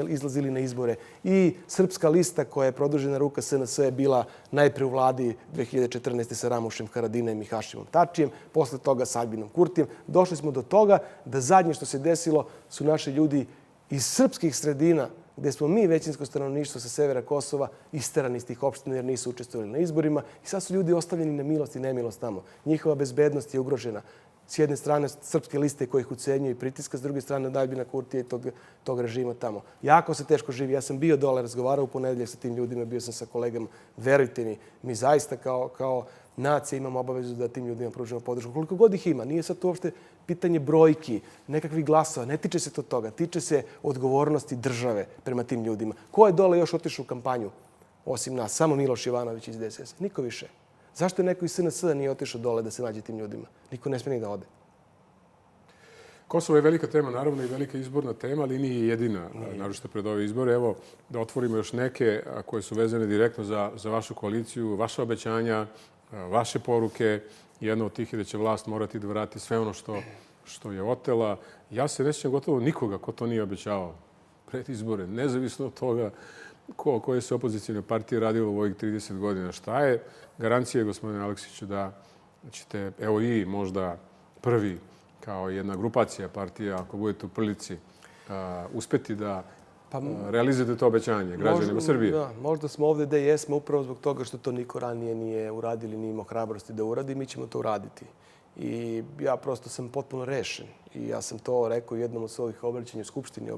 izlazili na izbore. I srpska lista koja je produžena ruka SNS je bila najpre u vladi 2014. sa Ramušem Haradinajem i Hašimom Tačijem, posle toga sa Albinom Kurtijem. Došli smo do toga da zadnje što se desilo su naši ljudi iz srpskih sredina, gde smo mi većinsko stanovništvo sa severa Kosova isterani iz tih opština jer nisu učestvovali na izborima i sad su ljudi ostavljeni na milost i nemilost tamo. Njihova bezbednost je ugrožena. S jedne strane srpske liste koje ih ucenjuju i pritiska, s druge strane od Albina Kurtija i tog režima tamo. Jako se teško živi. Ja sam bio dole, razgovarao u ponedeljak sa tim ljudima, bio sam sa kolegama. Verujte mi, mi zaista kao nacija imamo obavezu da tim ljudima pružimo podršku. Koliko god ih ima, nije sad to uopšte pitanje brojki, nekakvih glasova, ne tiče se to toga. Tiče se odgovornosti države prema tim ljudima. Ko je dole još otišao u kampanju, osim nas? Samo Miloš Jovanović iz DSS. Niko više. Zašto je neko iz SNS-a nije otišao dole da se nađe tim ljudima? Niko ne smije ni da ode. Kosovo je velika tema, naravno, i velika izborna tema, ali nije jedina, naročito pred ove izbore. Evo, da otvorimo još neke koje su vezane direktno za vašu koaliciju, vaše obećanja, vaše poruke. Jedno od tih je da će vlast morati da vrati sve ono što što je otela. Ja se ne sjećam gotovo nikoga ko to nije obećavao pred izbore, nezavisno od toga koje su opozicijne partije radilo u ovih 30 godina. Šta je garancija, gospodine Aleksiću, da ćete, evo i možda prvi, kao jedna grupacija partija, ako budete u prilici, uspeti da realizujete to obećanje građanima Srbije? Da, možda smo ovde gde jesmo upravo zbog toga što to niko ranije nije uradio ili nije imao hrabrosti da uradi. Mi ćemo to uraditi. I ja prosto sam potpuno rešen. I ja sam to rekao u jednom od svojih obraćanja u Skupštini.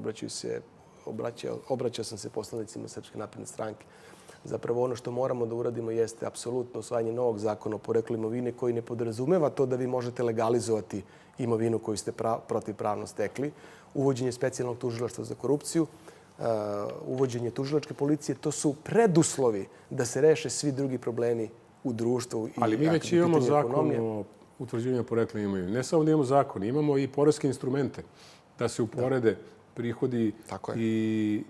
Obraćao sam se poslanicima Srpske napredne stranke. Zapravo ono što moramo da uradimo jeste apsolutno usvajanje novog zakona o poreklu imovine koji ne podrazumeva to da vi možete legalizovati imovinu koju ste protivpravno stekli, uvođenje specijalnog tužilaštva za korupciju, uvođenje tužilačke policije. To su preduslovi da se reše svi drugi problemi u društvu. Ali mi već imamo zakon o utvrđivanju porekla imovine. Ne samo da imamo zakon, imamo i poreske instrumente da se uporede prihodi i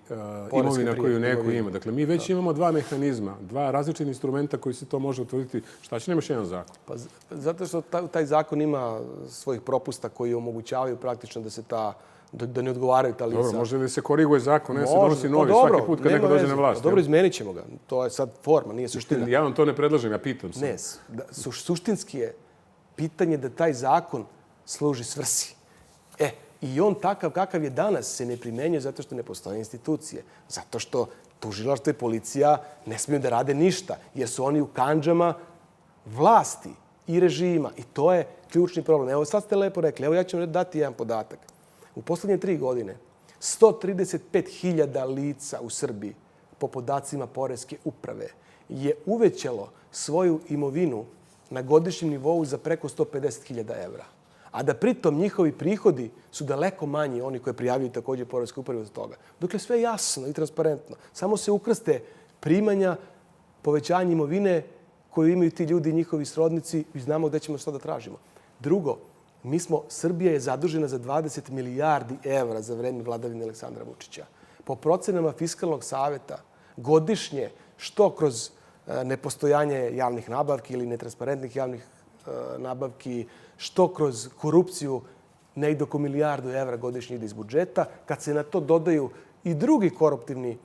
imovina koju neko ima. Dakle, mi već imamo dva mehanizma, dva različita instrumenta koji se to može utvrditi. Šta će nam još jedan zakon? Pa, zato što taj zakon ima svojih propusta koji omogućavaju praktično da se da ne odgovaraju ta lica. Dobro, može li se koriguje zakon, ne se donosi novi svaki put kad neko dođe na vlast? Dobro, izmenit ćemo ga. To je sad forma, nije suština. Ja vam to ne predlažem, ja pitam se. Ne, suštinski je pitanje da taj zakon služi svrsi. I on takav kakav je danas se ne primenjuje zato što ne postoje institucije. Zato što tužilaštvo i policija ne smiju da rade ništa, jer su oni u kandžama vlasti i režima. I to je ključni problem. Evo, sad ste lepo rekli. Evo, ja ću vam dati jedan podatak. U poslednje 3 godine 135.000 lica u Srbiji, po podacima Poreske uprave, je uvećalo svoju imovinu na godišnjem nivou za preko 150.000 evra. A da pritom njihovi prihodi su daleko manji, oni koji prijavljaju također Poreske uprave od toga. Dokle sve jasno i transparentno. Samo se ukrste primanja, povećanje imovine koju imaju ti ljudi i njihovi srodnici i znamo gde ćemo šta da tražimo. Drugo, Srbija je zadužena za 20 milijardi evra za vreme vladavine Aleksandra Vučića. Po procenama Fiskalnog saveta, godišnje, što kroz nepostojanje javnih nabavki ili netransparentnih javnih nabavki, što kroz korupciju, negdje oko milijardu evra godišnje ide iz budžeta. Kad se na to dodaju i drugi koruptivni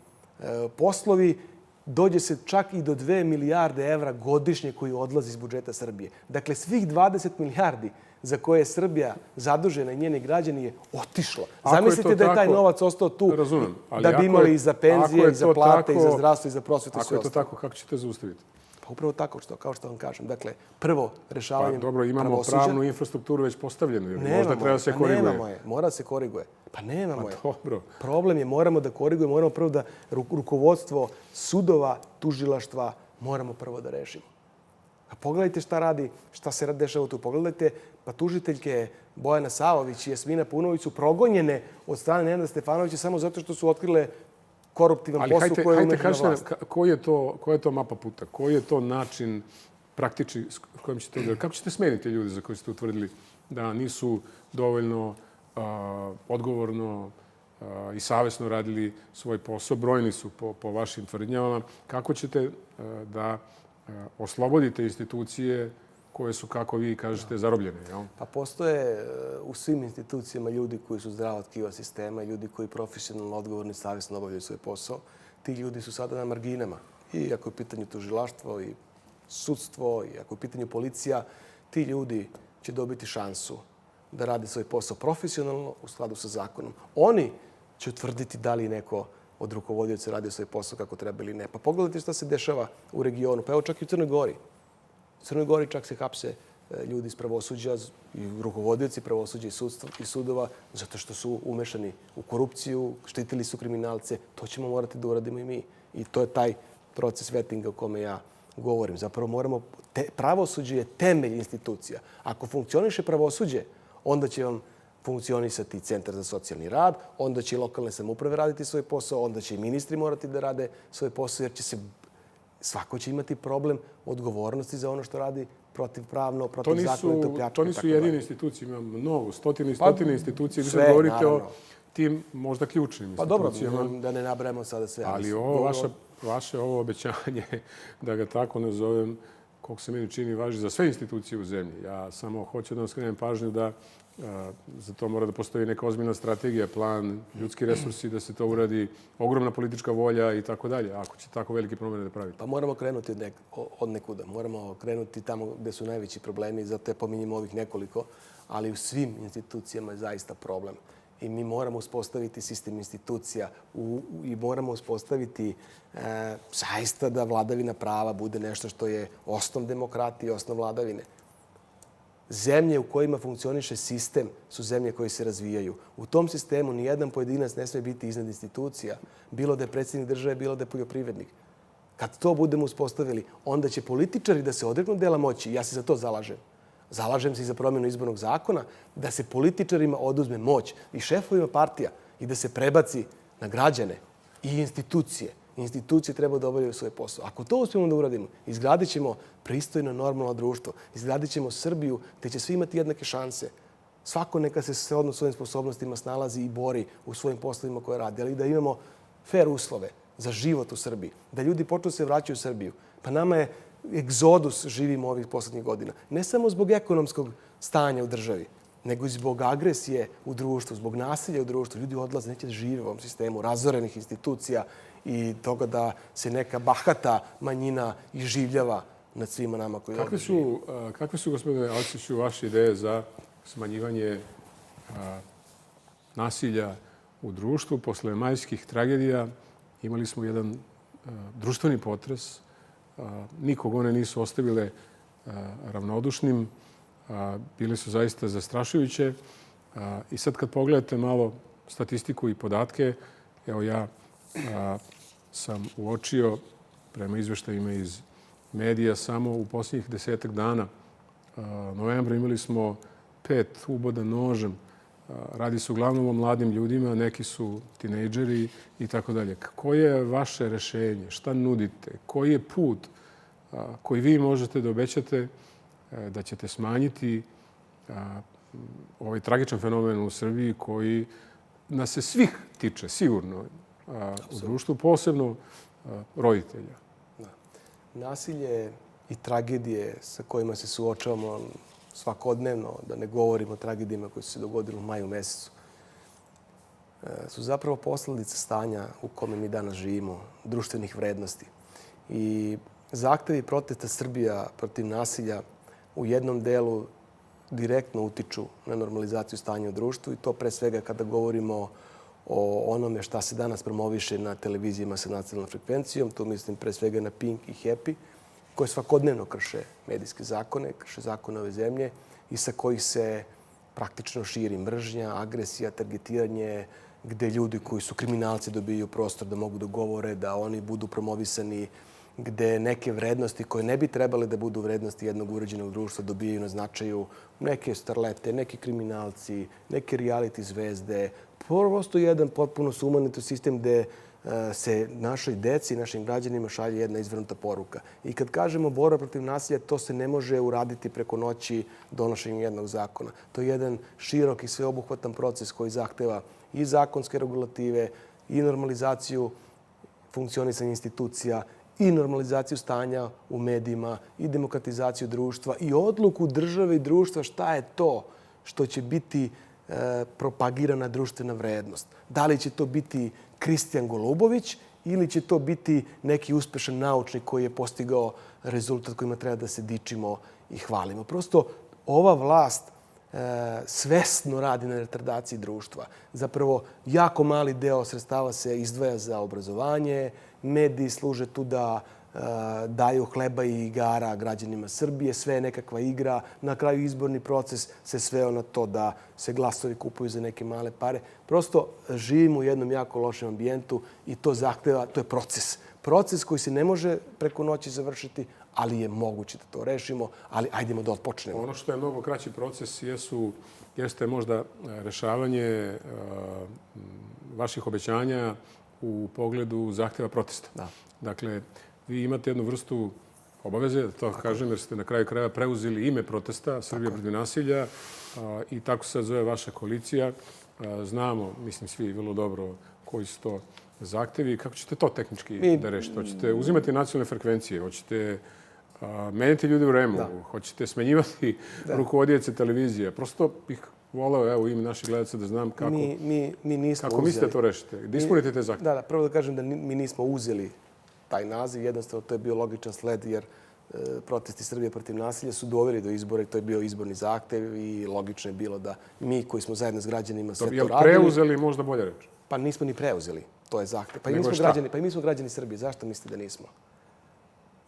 poslovi, dođe se čak i do 2 milijarde evra godišnje koji odlazi iz budžeta Srbije. Dakle, svih 20 milijardi za koje je Srbija zadužena i njeni građani je otišlo. Zamislite da je taj novac ostao tu da bi imali i za penzije, i za plate, i za zdravstvo, i za prosvetu i sve ostalo. Ako je to tako, kako ćete zaustaviti? Pa upravo tako, kao što vam kažem. Dakle, prvo rešavanje pravosuđa. Dobro, imamo pravnu infrastrukturu već postavljenu. Možda treba da se koriguje. Nemamo je. Mora da se koriguje. Pa nemamo je. Dobro. Problem je, moramo da korigujemo. Moramo prvo da rukovodstvo sudova, tužilaštva, moramo prvo da rešimo. A pogledajte šta radi, šta se dešava tu. Pogledajte, pa tužiteljke Bojana Savović i Jasmina Punović su progonjene od strane Nenada Stefanovića samo zato što su otkrile koruptivan posao koji je umeđu na vlast. Koja je to mapa puta? Koji je to način praktični s kojim ćete odgovoriti? Kako ćete smeniti ljude za koje ste utvrdili da nisu dovoljno odgovorno i savjesno radili svoj posao? Brojni su po vašim tvrdnjavama. Kako ćete da oslobodite institucije koje su, kako vi kažete, zarobljene? Pa postoje u svim institucijama ljudi koji su zdrava tkiva sistema, ljudi koji profesionalno, odgovorni, savjesno obavljaju svoj posao. Ti ljudi su sada na marginama. I ako je u pitanju tužilaštvo i sudstvo, i ako je u pitanju policija, ti ljudi će dobiti šansu da rade svoj posao profesionalno u skladu sa zakonom. Oni će utvrditi da li neko od rukovodioca radi svoj posao kako treba ili ne. Pa pogledajte šta se dešava u regionu. Pa evo čak i u Crnoj Gori. U Crnoj Gori čak se hapse ljudi iz pravosuđa i rukovodioci pravosuđa i sudova zato što su umešani u korupciju, štitili su kriminalce. To ćemo morati da uradimo i mi. I to je taj proces vetinga o kome ja govorim. Zapravo pravosuđe je temelj institucija. Ako funkcioniše pravosuđe, onda će vam funkcionisati Centar za socijalni rad, onda će i lokalne samouprave raditi svoj posao, onda će i ministri morati da rade svoj posao, jer svako će imati problem odgovornosti za ono što radi protivpravno, protivzakonito, pljačka. To nisu jedine institucije, ima mnogo, stotine institucije. Vi sad govorite o tim možda ključnim institucijama. Pa dobro, da ne nabrajamo sada sve. Ali vaše ovo obećanje, da ga tako nazovem, koliko se meni čini, važi za sve institucije u zemlji. Ja samo hoću da vam skrenem pažnju da Za to mora da postoji neka ozbiljna strategija, plan, ljudski resursi da se to uradi, ogromna politička volja i tako dalje, ako će tako velike promjene da pravite. Pa moramo krenuti od nekuda. Moramo krenuti tamo gde su najveći problemi, zato je pominjamo ovih nekoliko, ali u svim institucijama je zaista problem. I mi moramo uspostaviti sistem institucija i moramo uspostaviti zaista da vladavina prava bude nešto što je osnov demokratije i osnov vladavine. Zemlje u kojima funkcioniše sistem su zemlje koje se razvijaju. U tom sistemu nijedan pojedinac ne sme biti iznad institucija, bilo da je predsjednik države, bilo da je poljoprivrednik. Kad to budemo uspostavili, onda će političari da se odreknu dela moći. Ja se za to zalažem. Zalažem se i za promjenu izbornog zakona, da se političarima oduzme moć i šefovima partija i da se prebaci na građane i institucije. Institucije treba da obavljaju svoj posao. Ako to uspijemo da uradimo, izgradit ćemo pristojno, normalno društvo. Izgradit ćemo Srbiju gde će svi imati jednake šanse. Svako neka se shodno svojim sposobnostima snalazi i bori u svojim poslovima koje radi, ali da imamo fair uslove za život u Srbiji. Da ljudi počnu se vraćaju u Srbiju. Pa nama je egzodus živimo ovih poslednjih godina. Ne samo zbog ekonomskog stanja u državi, nego i zbog agresije u društvu, zbog nasilja u društvu. Ljudi odlaze, neće da žive u ovom sistemu razorenih institucija i toga da se neka bahata manjina iživljava nad svima nama koji ovdje živimo. Kakve su, gospodine Aleksiću, vaše ideje za smanjivanje nasilja u društvu? Posle majskih tragedija imali smo jedan društveni potres. Nikog one nisu ostavile ravnodušnim. Bile su zaista zastrašujuće. I sad kad pogledate malo statistiku i podatke, evo ja sam uočio prema izveštajima iz medija samo u posljednjih 10 dana novembra imali smo 5 uboda nožem. Radi se uglavnom o mladim ljudima, neki su tinejdžeri i tako dalje. Koje je vaše rešenje? Šta nudite? Koji je put koji vi možete da obećate da ćete smanjiti ovaj tragičan fenomen u Srbiji koji nas se svih tiče, sigurno, u društvu, posebno roditelja? Nasilje i tragedije sa kojima se suočavamo svakodnevno, da ne govorimo o tragedijama koje su se dogodile u maju mesecu, su zapravo posledice stanja u kome mi danas živimo, društvenih vrednosti. I zahtevi protesta Srbija protiv nasilja u jednom delu direktno utiču na normalizaciju stanja u društvu i to pre svega kada govorimo o onome šta se danas promoviše na televizijama sa nacionalnom frekvencijom. Tu mislim pre svega na Pink i Happy, koje svakodnevno krše medijske zakone, krše zakone ove zemlje i sa kojih se praktično širi mržnja, agresija, targetiranje, gde ljudi koji su kriminalci dobiju prostor da mogu da govore, da oni budu promovisani, gde neke vrednosti koje ne bi trebale da budu vrednosti jednog uređenog društva dobijaju na značaju neke starlete, neki kriminalci, neke reality zvezde. Prosto jedan potpuno sumanito sistem gde se našoj deci i našim građanima šalje jedna izvrnuta poruka. I kad kažemo borba protiv nasilja, to se ne može uraditi preko noći donošenjem jednog zakona. To je jedan širok i sveobuhvatan proces koji zahteva i zakonske regulative, i normalizaciju funkcionisanja institucija, i normalizaciju stanja u medijima, i demokratizaciju društva, i odluku države i društva šta je to što će biti propagirana društvena vrednost. Da li će to biti Kristijan Golubović ili će to biti neki uspešan naučnik koji je postigao rezultat kojima treba da se dičimo i hvalimo. Prosto ova vlast svesno radi na retardaciji društva. Zapravo, jako mali deo sredstava se izdvaja za obrazovanje, mediji služe tu da daju hleba i igara građanima Srbije, sve je nekakva igra. Na kraju izborni proces se sveo na to da se glasovi kupuju za neke male pare. Prosto živimo u jednom jako lošem ambijentu i to zahteva, to je proces. Proces koji se ne može preko noći završiti, ali je moguće da to rešimo, ali ajdemo da odpočnemo. Ono što je mnogo kraći proces jeste možda rešavanje vaših obećanja u pogledu zahteva protesta. Da. Dakle, vi imate jednu vrstu obaveze, da to kažem, jer ste na kraju krajeva preuzeli ime protesta Srbija protiv nasilja i tako se zove vaša koalicija. Znamo, mislim, svi vrlo dobro koji su to zahtevi. Kako ćete to tehnički da rešite? Hoćete uzimati nacionalne frekvencije? Hoćete menjati ljude u REM-u? Hoćete smenjivati rukovodioce televizije? Prosto ih voleo, evo, u ime naših gledaca da znam kako, Mi nismo kako mislite da to rešite. Da ispunite te zahteve. Da, prvo da kažem da mi nismo uzeli taj naziv. Jednostavno, to je bio logičan sled jer protesti Srbije protiv nasilja su doveli do izbora i to je bio izborni zahtev i logično je bilo da mi koji smo zajedno s građanima sve to radili... Preuzeli možda bolje reč? Pa nismo ni preuzeli. To je zahtev. Pa i mi smo građani Srbije. Zašto mislite da nismo?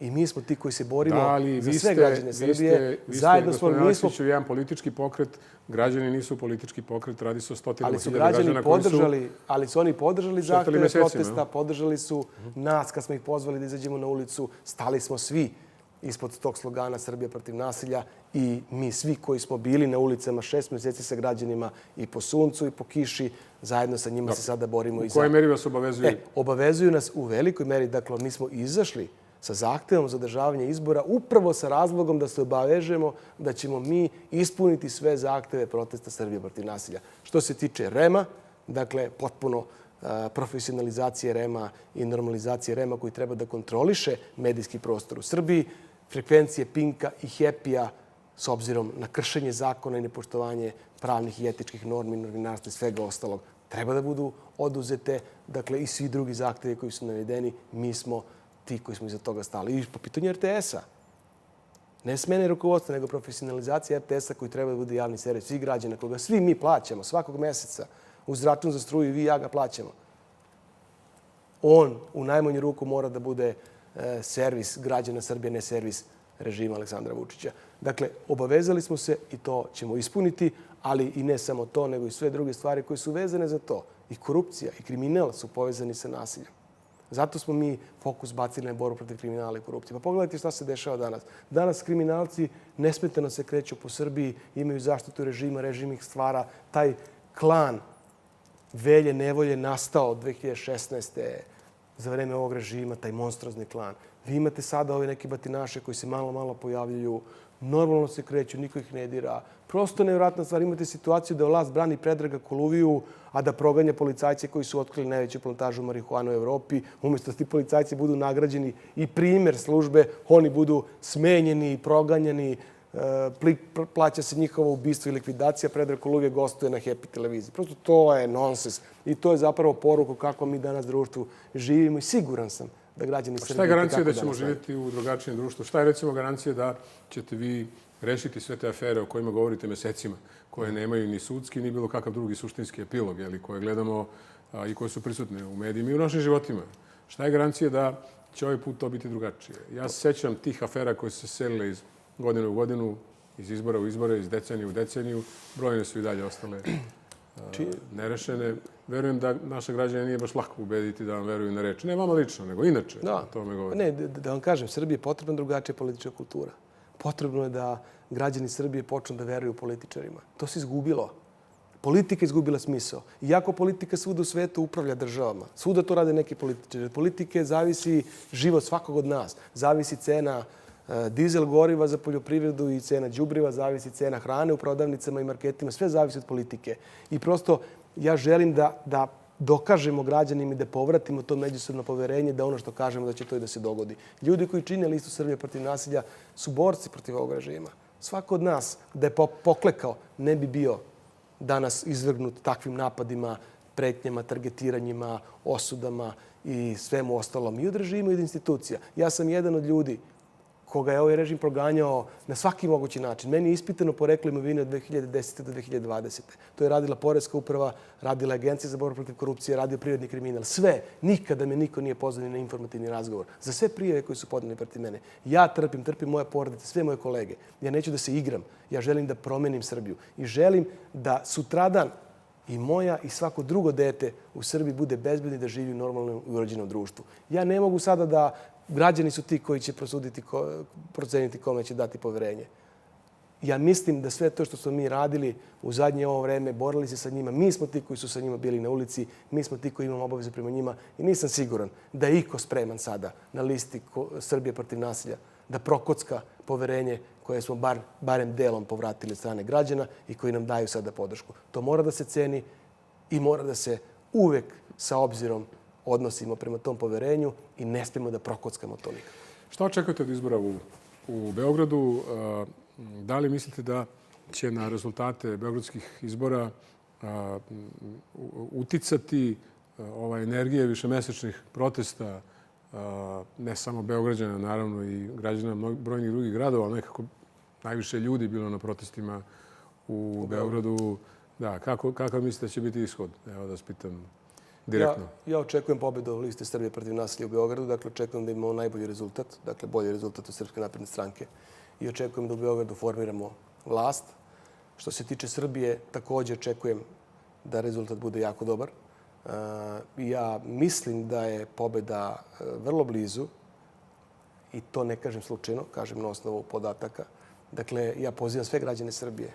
I mi smo ti koji se borimo za sve građane Srbije. Zajedno smo... Gospodin Aleksiću, jedan politički pokret, građani nisu politički pokret, radi se o stotinama hiljada građana koji su... Ali su oni podržali zahteve protesta, podržali su nas kad smo ih pozvali da izađemo na ulicu. Stali smo svi ispod tog slogana Srbija protiv nasilja i mi svi koji smo bili na ulicama 6 mjeseci sa građanima i po suncu i po kiši, zajedno sa njima se sada borimo. U kojoj meri vas obavezuju? Obavezuju nas u velikoj meri. Dakle, mi smo izašli sa zahtevom za održavanje izbora upravo sa razlogom da se obavežemo da ćemo mi ispuniti sve zahteve protesta Srbije protiv nasilja. Što se tiče REM-a, dakle, potpuno profesionalizacije REM-a i normalizacije REM-a koji treba da kontroliše medijski prostor u Srbiji, frekvencije Pinka i Happy-a s obzirom na kršenje zakona i nepoštovanje pravnih i etičkih normi, novinarstva i svega ostalog, treba da budu oduzete. Dakle, i svi drugi zahtevi koji su navedeni, mi smo ti koji smo iza toga stali. I po pitanju RTS-a, ne smene rukovodstva, nego profesionalizacija RTS-a koji treba da bude javni servis svih građana, koga svi mi plaćamo svakog meseca, uz račun za struju i vi i ja ga plaćamo. On u najmanju ruku mora da bude servis građana Srbije, ne servis režima Aleksandra Vučića. Dakle, obavezali smo se i to ćemo ispuniti, ali i ne samo to, nego i sve druge stvari koje su vezane za to. I korupcija i kriminal su povezani sa nasiljem. Zato smo mi fokus bacili na borbu protiv kriminala i korupcije. Pa pogledajte šta se dešava danas. Danas kriminalci nesmetano se kreću po Srbiji, imaju zaštitu režima, režim ih stvara. Taj klan Velje Nevolje nastao od 2016. za vreme ovog režima, taj monstruozni klan. Vi imate sada ove neke batinaše koji se malo pojavljuju, normalno se kreću, niko ih ne dira. Prosto nevjerojatna stvar. Imate situaciju da vlast brani Predraga Koluviju, a da proganja policajce koji su otkrili najveću plantažu marihuane u Evropi. Umjesto da ti policajci budu nagrađeni i primer službe, oni budu smenjeni, proganjani, plaća se njihovo ubistvo i likvidacija. Predrag Koluvija gostuje na Happy televiziji. Prosto to je nonsens. I to je zapravo poruka kako mi danas društvu živimo i siguran sam da građani Srbije... Šta je garancija da ćemo živjeti u drugačijem društvu? Šta je recimo garancija da ćete vi rešiti sve te afere o kojima govorite mesecima, koje nemaju ni sudski, ni bilo kakav drugi suštinski epilog, koje gledamo i koje su prisutne u medijima i u našim životima? Šta je garancija da će ovaj put to biti drugačije? Ja se sećam tih afera koje su se selile iz godine u godinu, iz izbora u izbore, iz decenije u deceniju. Brojne su i dalje ostale nerešene. Verujem da naša građana nije baš lako ubediti da vam veruju na reč. Ne vama lično, nego inače. Da, ne, da vam kažem, Srbiji je potrebna drugačija politička kultura. Potrebno je da građani Srbije počnu da veruju političarima. To se izgubilo. Politika je izgubila smisao. Iako politika svuda u svetu upravlja državama, svuda to rade neki političari. Od politike zavisi život svakog od nas. Zavisi cena dizel goriva za poljoprivredu i cena đubriva, zavisi cena hrane u prodavnicama i marketima. Sve zavisi od politike. I prosto ja želim da dokažemo građanima i da povratimo to međusobno poverenje da ono što kažemo da će to i da se dogodi. Ljudi koji čine listu Srbije protiv nasilja su borci protiv ovog režima. Svako od nas da je poklekao ne bi bio danas izvrgnut takvim napadima, pretnjama, targetiranjima, osudama i svemu ostalom i od režima i od institucija. Ja sam jedan od ljudi koga je ovaj režim proganjao na svaki mogući način. Meni je ispitano poreklo imovine od 2010. do 2020. To je radila Poreska uprava, radila Agencija za borbu protiv korupcije, radio privredni kriminal. Sve. Nikada me niko nije pozvao ni na informativni razgovor. Za sve prijave koje su podneli protiv mene. Ja trpim moja porodica, sve moje kolege. Ja neću da se igram. Ja želim da promenim Srbiju. I želim da sutradan i moja i svako drugo dete u Srbiji bude bezbedno i da živi u normalnom i uređenom društvu. Ja ne mogu sada da građani su ti koji će proceniti kome će dati poverenje. Ja mislim da sve to što smo mi radili u zadnje ovo vreme, borili se sa njima, mi smo ti koji su sa njima bili na ulici, mi smo ti koji imamo obaveze prema njima i nisam siguran da je iko spreman sada na listi Srbije protiv nasilja da prokocka poverenje koje smo barem delom povratili od strane građana i koji nam daju sada podršku. To mora da se ceni i mora da se uvek sa obzirom odnosimo prema tom poverenju i ne smijemo da prokockamo to nikako. Šta očekujete od izbora u Beogradu? Da li mislite da će na rezultate beogradskih izbora uticati ova energija višemesečnih protesta, ne samo Beograđana, naravno i građana brojnih drugih gradova, ali nekako najviše ljudi bilo na protestima u Beogradu. Da, kakav mislite da će biti ishod? Evo da vas pitam direktno. Ja očekujem pobedu liste Srbije protiv nasilja u Beogradu. Dakle, očekujem da imamo najbolji rezultat, dakle bolji rezultat od Srpske napredne stranke. I očekujem da u Beogradu formiramo vlast. Što se tiče Srbije, također očekujem da rezultat bude jako dobar. Ja mislim da je pobeda vrlo blizu i to ne kažem slučajno, kažem na osnovu podataka. Dakle, ja pozivam sve građane Srbije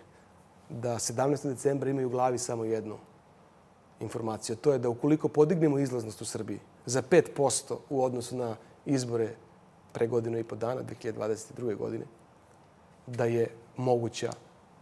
da 17. decembra imaju u glavi samo jednu informaciju. To je da ukoliko podignemo izlaznost u Srbiji za 5% u odnosu na izbore pre godinu i po dana, 2022. godine, da je moguća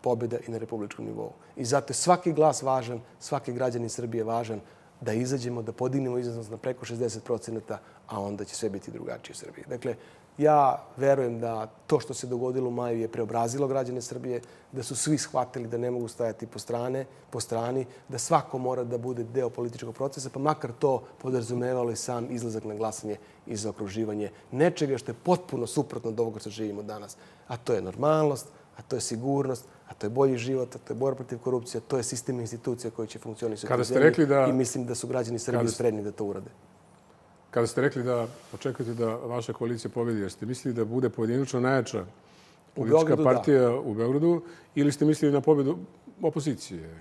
pobjeda i na republičkom nivou. I zato je svaki glas važan, svaki građanin Srbije važan da izađemo, da podignemo izlaznost na preko 60%, a onda će sve biti drugačije u Srbiji. Dakle, ja verujem da to što se dogodilo u maju je preobrazilo građane Srbije, da su svi shvatili da ne mogu stajati po strani, da svako mora da bude deo političkog procesa, pa makar to podrazumevalo i sam izlazak na glasanje i zaokruživanje nečega što je potpuno suprotno od ovoga što živimo danas. A to je normalnost, a to je sigurnost, a to je bolji život, a to je borba protiv korupcije, a to je sistem institucija koji će funkcionisati u zemlji i mislim da su građani Srbije spremni da to urade. Kada ste rekli da očekujete da vaša koalicija pobedi, jer ste mislili da bude pojedinačno najjača politička partija u Beogradu ili ste mislili na pobedu opozicije?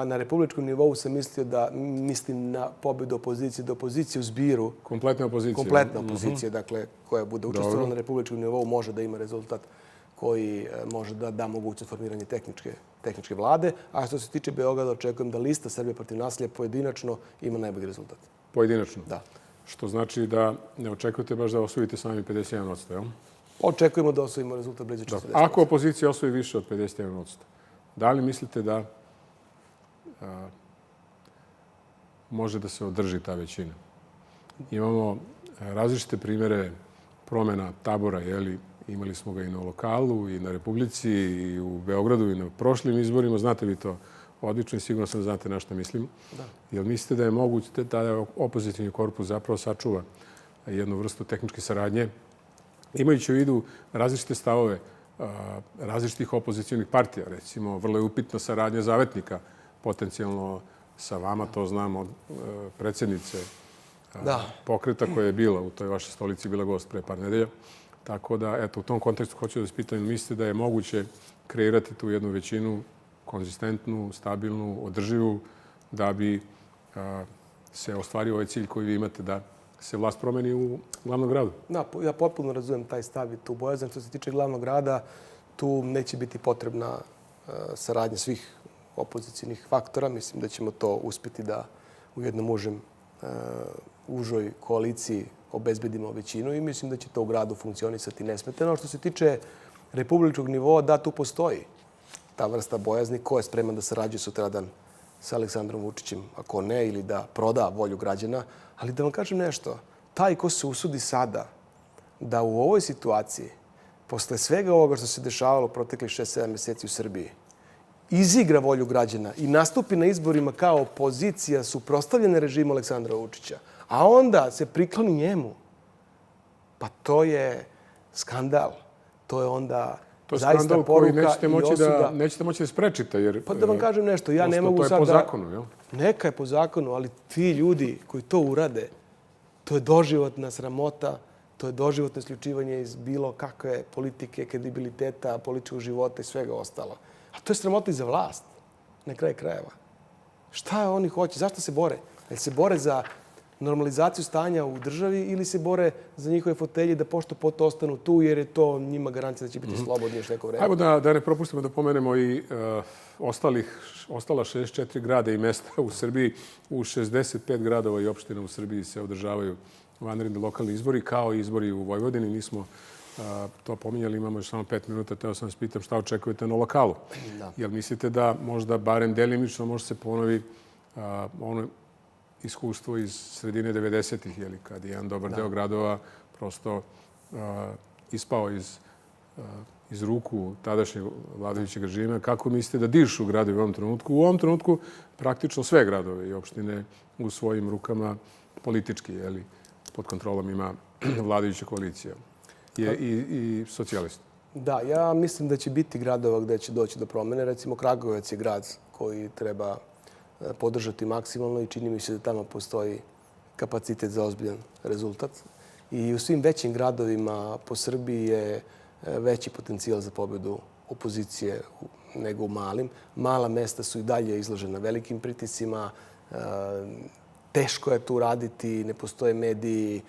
Na republičkom nivou sam mislio da mislim na pobedu opozicije, da opozicija u zbiru... Kompletna opozicija. Kompletna opozicija, dakle, koja bude učestvovala na republičkom nivou, može da ima rezultat koji može da da mogućnost formiranja tehničke vlade. A što se tiče Beograda, očekujem da lista Srbije protiv nasilja pojedinačno ima najbolji rezultat. Pojedinačno? Da. Što znači da ne očekujete baš da osvojite sami 51%, jel? Očekujemo da osvojimo rezultat blizu 40%. Ako opozicija osvoji više od 51%, da li mislite da može da se održi ta većina? Imamo različite primere promjena tabora, jeli? Imali smo ga i na lokalu, i na Republici, i u Beogradu, i na prošlim izborima. Znate vi to odlično i sigurno sam znate na što mislim. Jel mislite da je moguće da opozicijni korpus zapravo sačuva jednu vrstu tehničke saradnje, imajući u vidu različite stavove različitih opozicijonih partija? Recimo, vrlo je upitna saradnja zavetnika potencijalno sa vama, to znam od predsjednice pokreta koja je bila u toj vašoj stolici, bila gost pre par nedelja. Tako da, eto, u tom kontekstu hoću da vas pitam, mislite da je moguće kreirati tu jednu većinu konzistentnu, stabilnu, održivu, da bi se ostvario ovaj cilj koji vi imate da se vlast promeni u glavnom gradu? Ja potpuno razumem taj stav i tu bojazan. Što se tiče glavnog grada, tu neće biti potrebna saradnja svih opozicijnih faktora. Mislim da ćemo to uspjeti da u jednom užoj koaliciji obezbedimo većinu i mislim da će to u gradu funkcionisati nesmetano. Što se tiče republičkog nivoa, da, tu postoji ta vrsta bojazni. Ko je spreman da sarađuje sutradan sa Aleksandrom Vučićem, ako ne, ili da proda volju građana. Ali da vam kažem nešto, taj ko se usudi sada da u ovoj situaciji, posle svega ovoga što se dešavalo proteklih 6-7 mjeseci u Srbiji, izigra volju građana i nastupi na izborima kao opozicija suprotstavljena režimu Aleksandra Vučića, a onda se prikloni njemu, pa to je skandal. To je onda zaista poruka i osuda. Nećete moći da sprečite, jer... Pa da vam kažem nešto, ja ne mogu sad da... To je po zakonu, jel? Neka je po zakonu, ali ti ljudi koji to urade, to je doživotna sramota, to je doživotno isključivanje iz bilo kakve politike, kredibiliteta, političkog života i svega ostalo. A to je sramota i za vlast, na kraju krajeva. Šta oni hoće? Zašto se bore? Jel se bore za normalizaciju stanja u državi ili se bore za njihove fotelje da pošto poto ostanu tu jer je to njima garancija da će biti slobodni još neko vreme? Ajmo da ne propustimo da pomenemo i ostala 64 grada i mesta u Srbiji. U 65 gradova i opština u Srbiji se održavaju vanredni lokalni izbori, kao i izbori u Vojvodini. Nismo to pominjali, imamo još samo 5 minuta. Teo sam vas pitam šta očekujete na lokalu. Jel mislite da možda barem delimično može se ponovi ono iskustvo iz sredine 90-ih, kad je jedan dobar deo gradova prosto ispao iz iz ruku tadašnjeg vladajućeg režima. Kako mislite da dišu gradovi u ovom trenutku? U ovom trenutku praktično sve gradove i opštine u svojim rukama politički, pod kontrolom ima vladajuća koalicija i socijalista. Da, ja mislim da će biti gradova gde će doći do promene. Recimo, Kragujevac je grad koji treba podržati maksimalno i čini mi se da tamo postoji kapacitet za ozbiljan rezultat. I u svim većim gradovima po Srbiji je veći potencijal za pobedu opozicije nego u malim. Mala mesta su i dalje izložena velikim pritiscima. Teško je tu raditi, ne postoje mediji,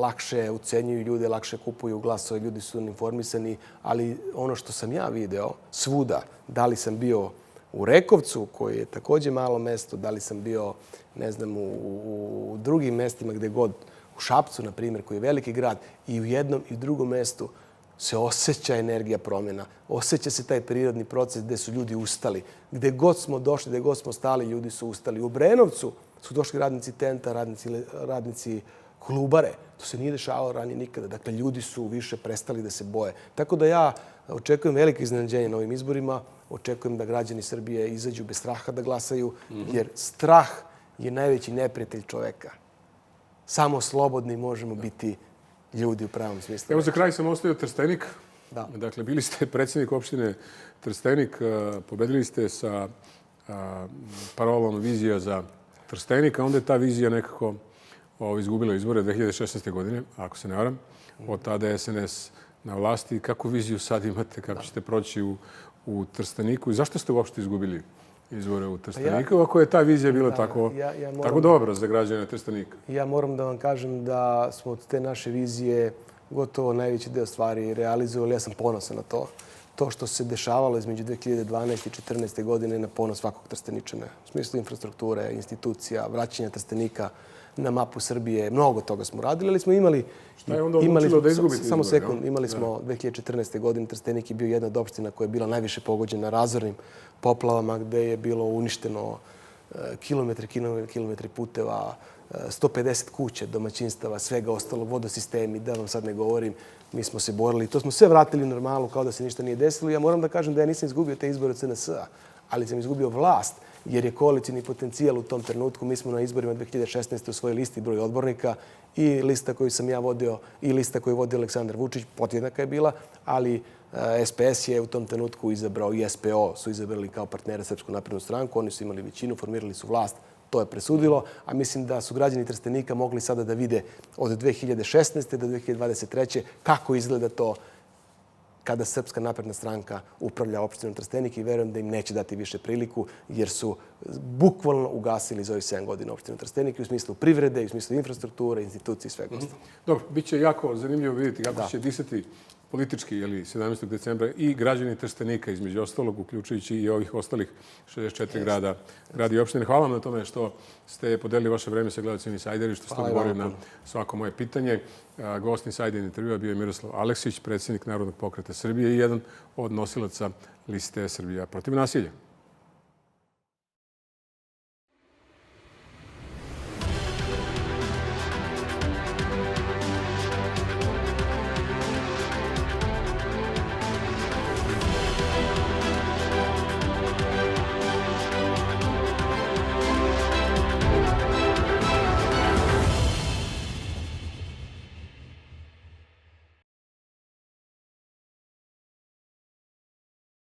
lakše ucenjuju ljude, lakše kupuju glasove, ljudi su informisani, ali ono što sam ja video svuda, da li sam bio u Rekovcu, koji je takođe malo mesto, da li sam bio, ne znam, u drugim mestima gde god, u Šapcu, na primjer, koji je veliki grad, i u jednom i drugom mestu se osjeća energija promjena. Osjeća se taj prirodni proces gde su ljudi ustali. Gde god smo došli, gde god smo stali, ljudi su ustali. U Brenovcu su došli radnici Tenta, radnici Kolubare. To se nije dešavalo ranije nikada. Dakle, ljudi su više prestali da se boje. Tako da ja očekujem velike iznenađenje na ovim izborima. Očekujem da građani Srbije izađu bez straha da glasaju, jer strah je najveći neprijatelj čoveka. Samo slobodni možemo biti ljudi u pravom smislu. Evo za kraj sam ostavio Trstenik. Da. Dakle, bili ste predsjednik opštine Trstenik, pobedili ste sa parolom vizija za Trstenik, a onda je ta vizija nekako izgubila izbore 2016. godine, ako se ne varam. Od tada je SNS na vlasti. Kakvu viziju sad imate, kako ćete proći u Trsteniku i zašto ste uopšte izgubili izbore u Trsteniku, ako je ta vizija bila tako dobra za građane Trstenika? Ja moram da vam kažem da smo od te naše vizije gotovo najveći deo stvari realizovali. Ja sam ponosan na to. To što se dešavalo između 2012. i 2014. godine na ponos svakog Trsteničana. U smislu infrastrukture, institucija, vraćanja Trstenika na mapu Srbije. Mnogo toga smo radili, ali smo imali... Šta je onda odlučilo da izgubite izbore? Samo sekund. Imali smo 2014. godine. Trstenik je bio jedna od opština koja je bila najviše pogođena razornim poplavama, gde je bilo uništeno kilometri puteva, 150 kuća, domaćinstava, svega ostalo, vodosistemi, da vam sad ne govorim. Mi smo se borili. To smo sve vratili u normalu kao da se ništa nije desilo. Ja moram da kažem da ja nisam izgubio te izbore od SNS-a, ali sam izgubio vlast, jer je koalicijni potencijal u tom trenutku. Mi smo na izborima 2016. osvojili isti broj odbornika i lista koju sam ja vodio i lista koju je vodio Aleksandar Vučić, podjednaka je bila, ali SPS je u tom trenutku izabrao i SPO su izabrali kao partnera Srpsku naprednu stranku. Oni su imali većinu, formirali su vlast. To je presudilo, a mislim da su građani Trstenika mogli sada da vide od 2016. do 2023. kako izgleda to kada Srpska napredna stranka upravlja opštinom Trstenik i verujem da im neće dati više priliku jer su bukvalno ugasili za ovih 7 godina opštinu Trstenik i u smislu privrede, i u smislu infrastrukture, institucije i svega ostalo. Dobro, bit će jako zanimljivo vidjeti kako će disati politički 17. decembra i građani Trstenika, između ostalog, uključujući i ovih ostalih 64 grada i opštine. Hvala vam na tome što ste podelili vaše vreme sa gledalcima Insajderi, što ste odgovorili na svako moje pitanje. Gost Insajder intervjua bio je Miroslav Aleksić, predsjednik Narodnog pokreta Srbije i jedan od nosilaca liste Srbija protiv nasilja.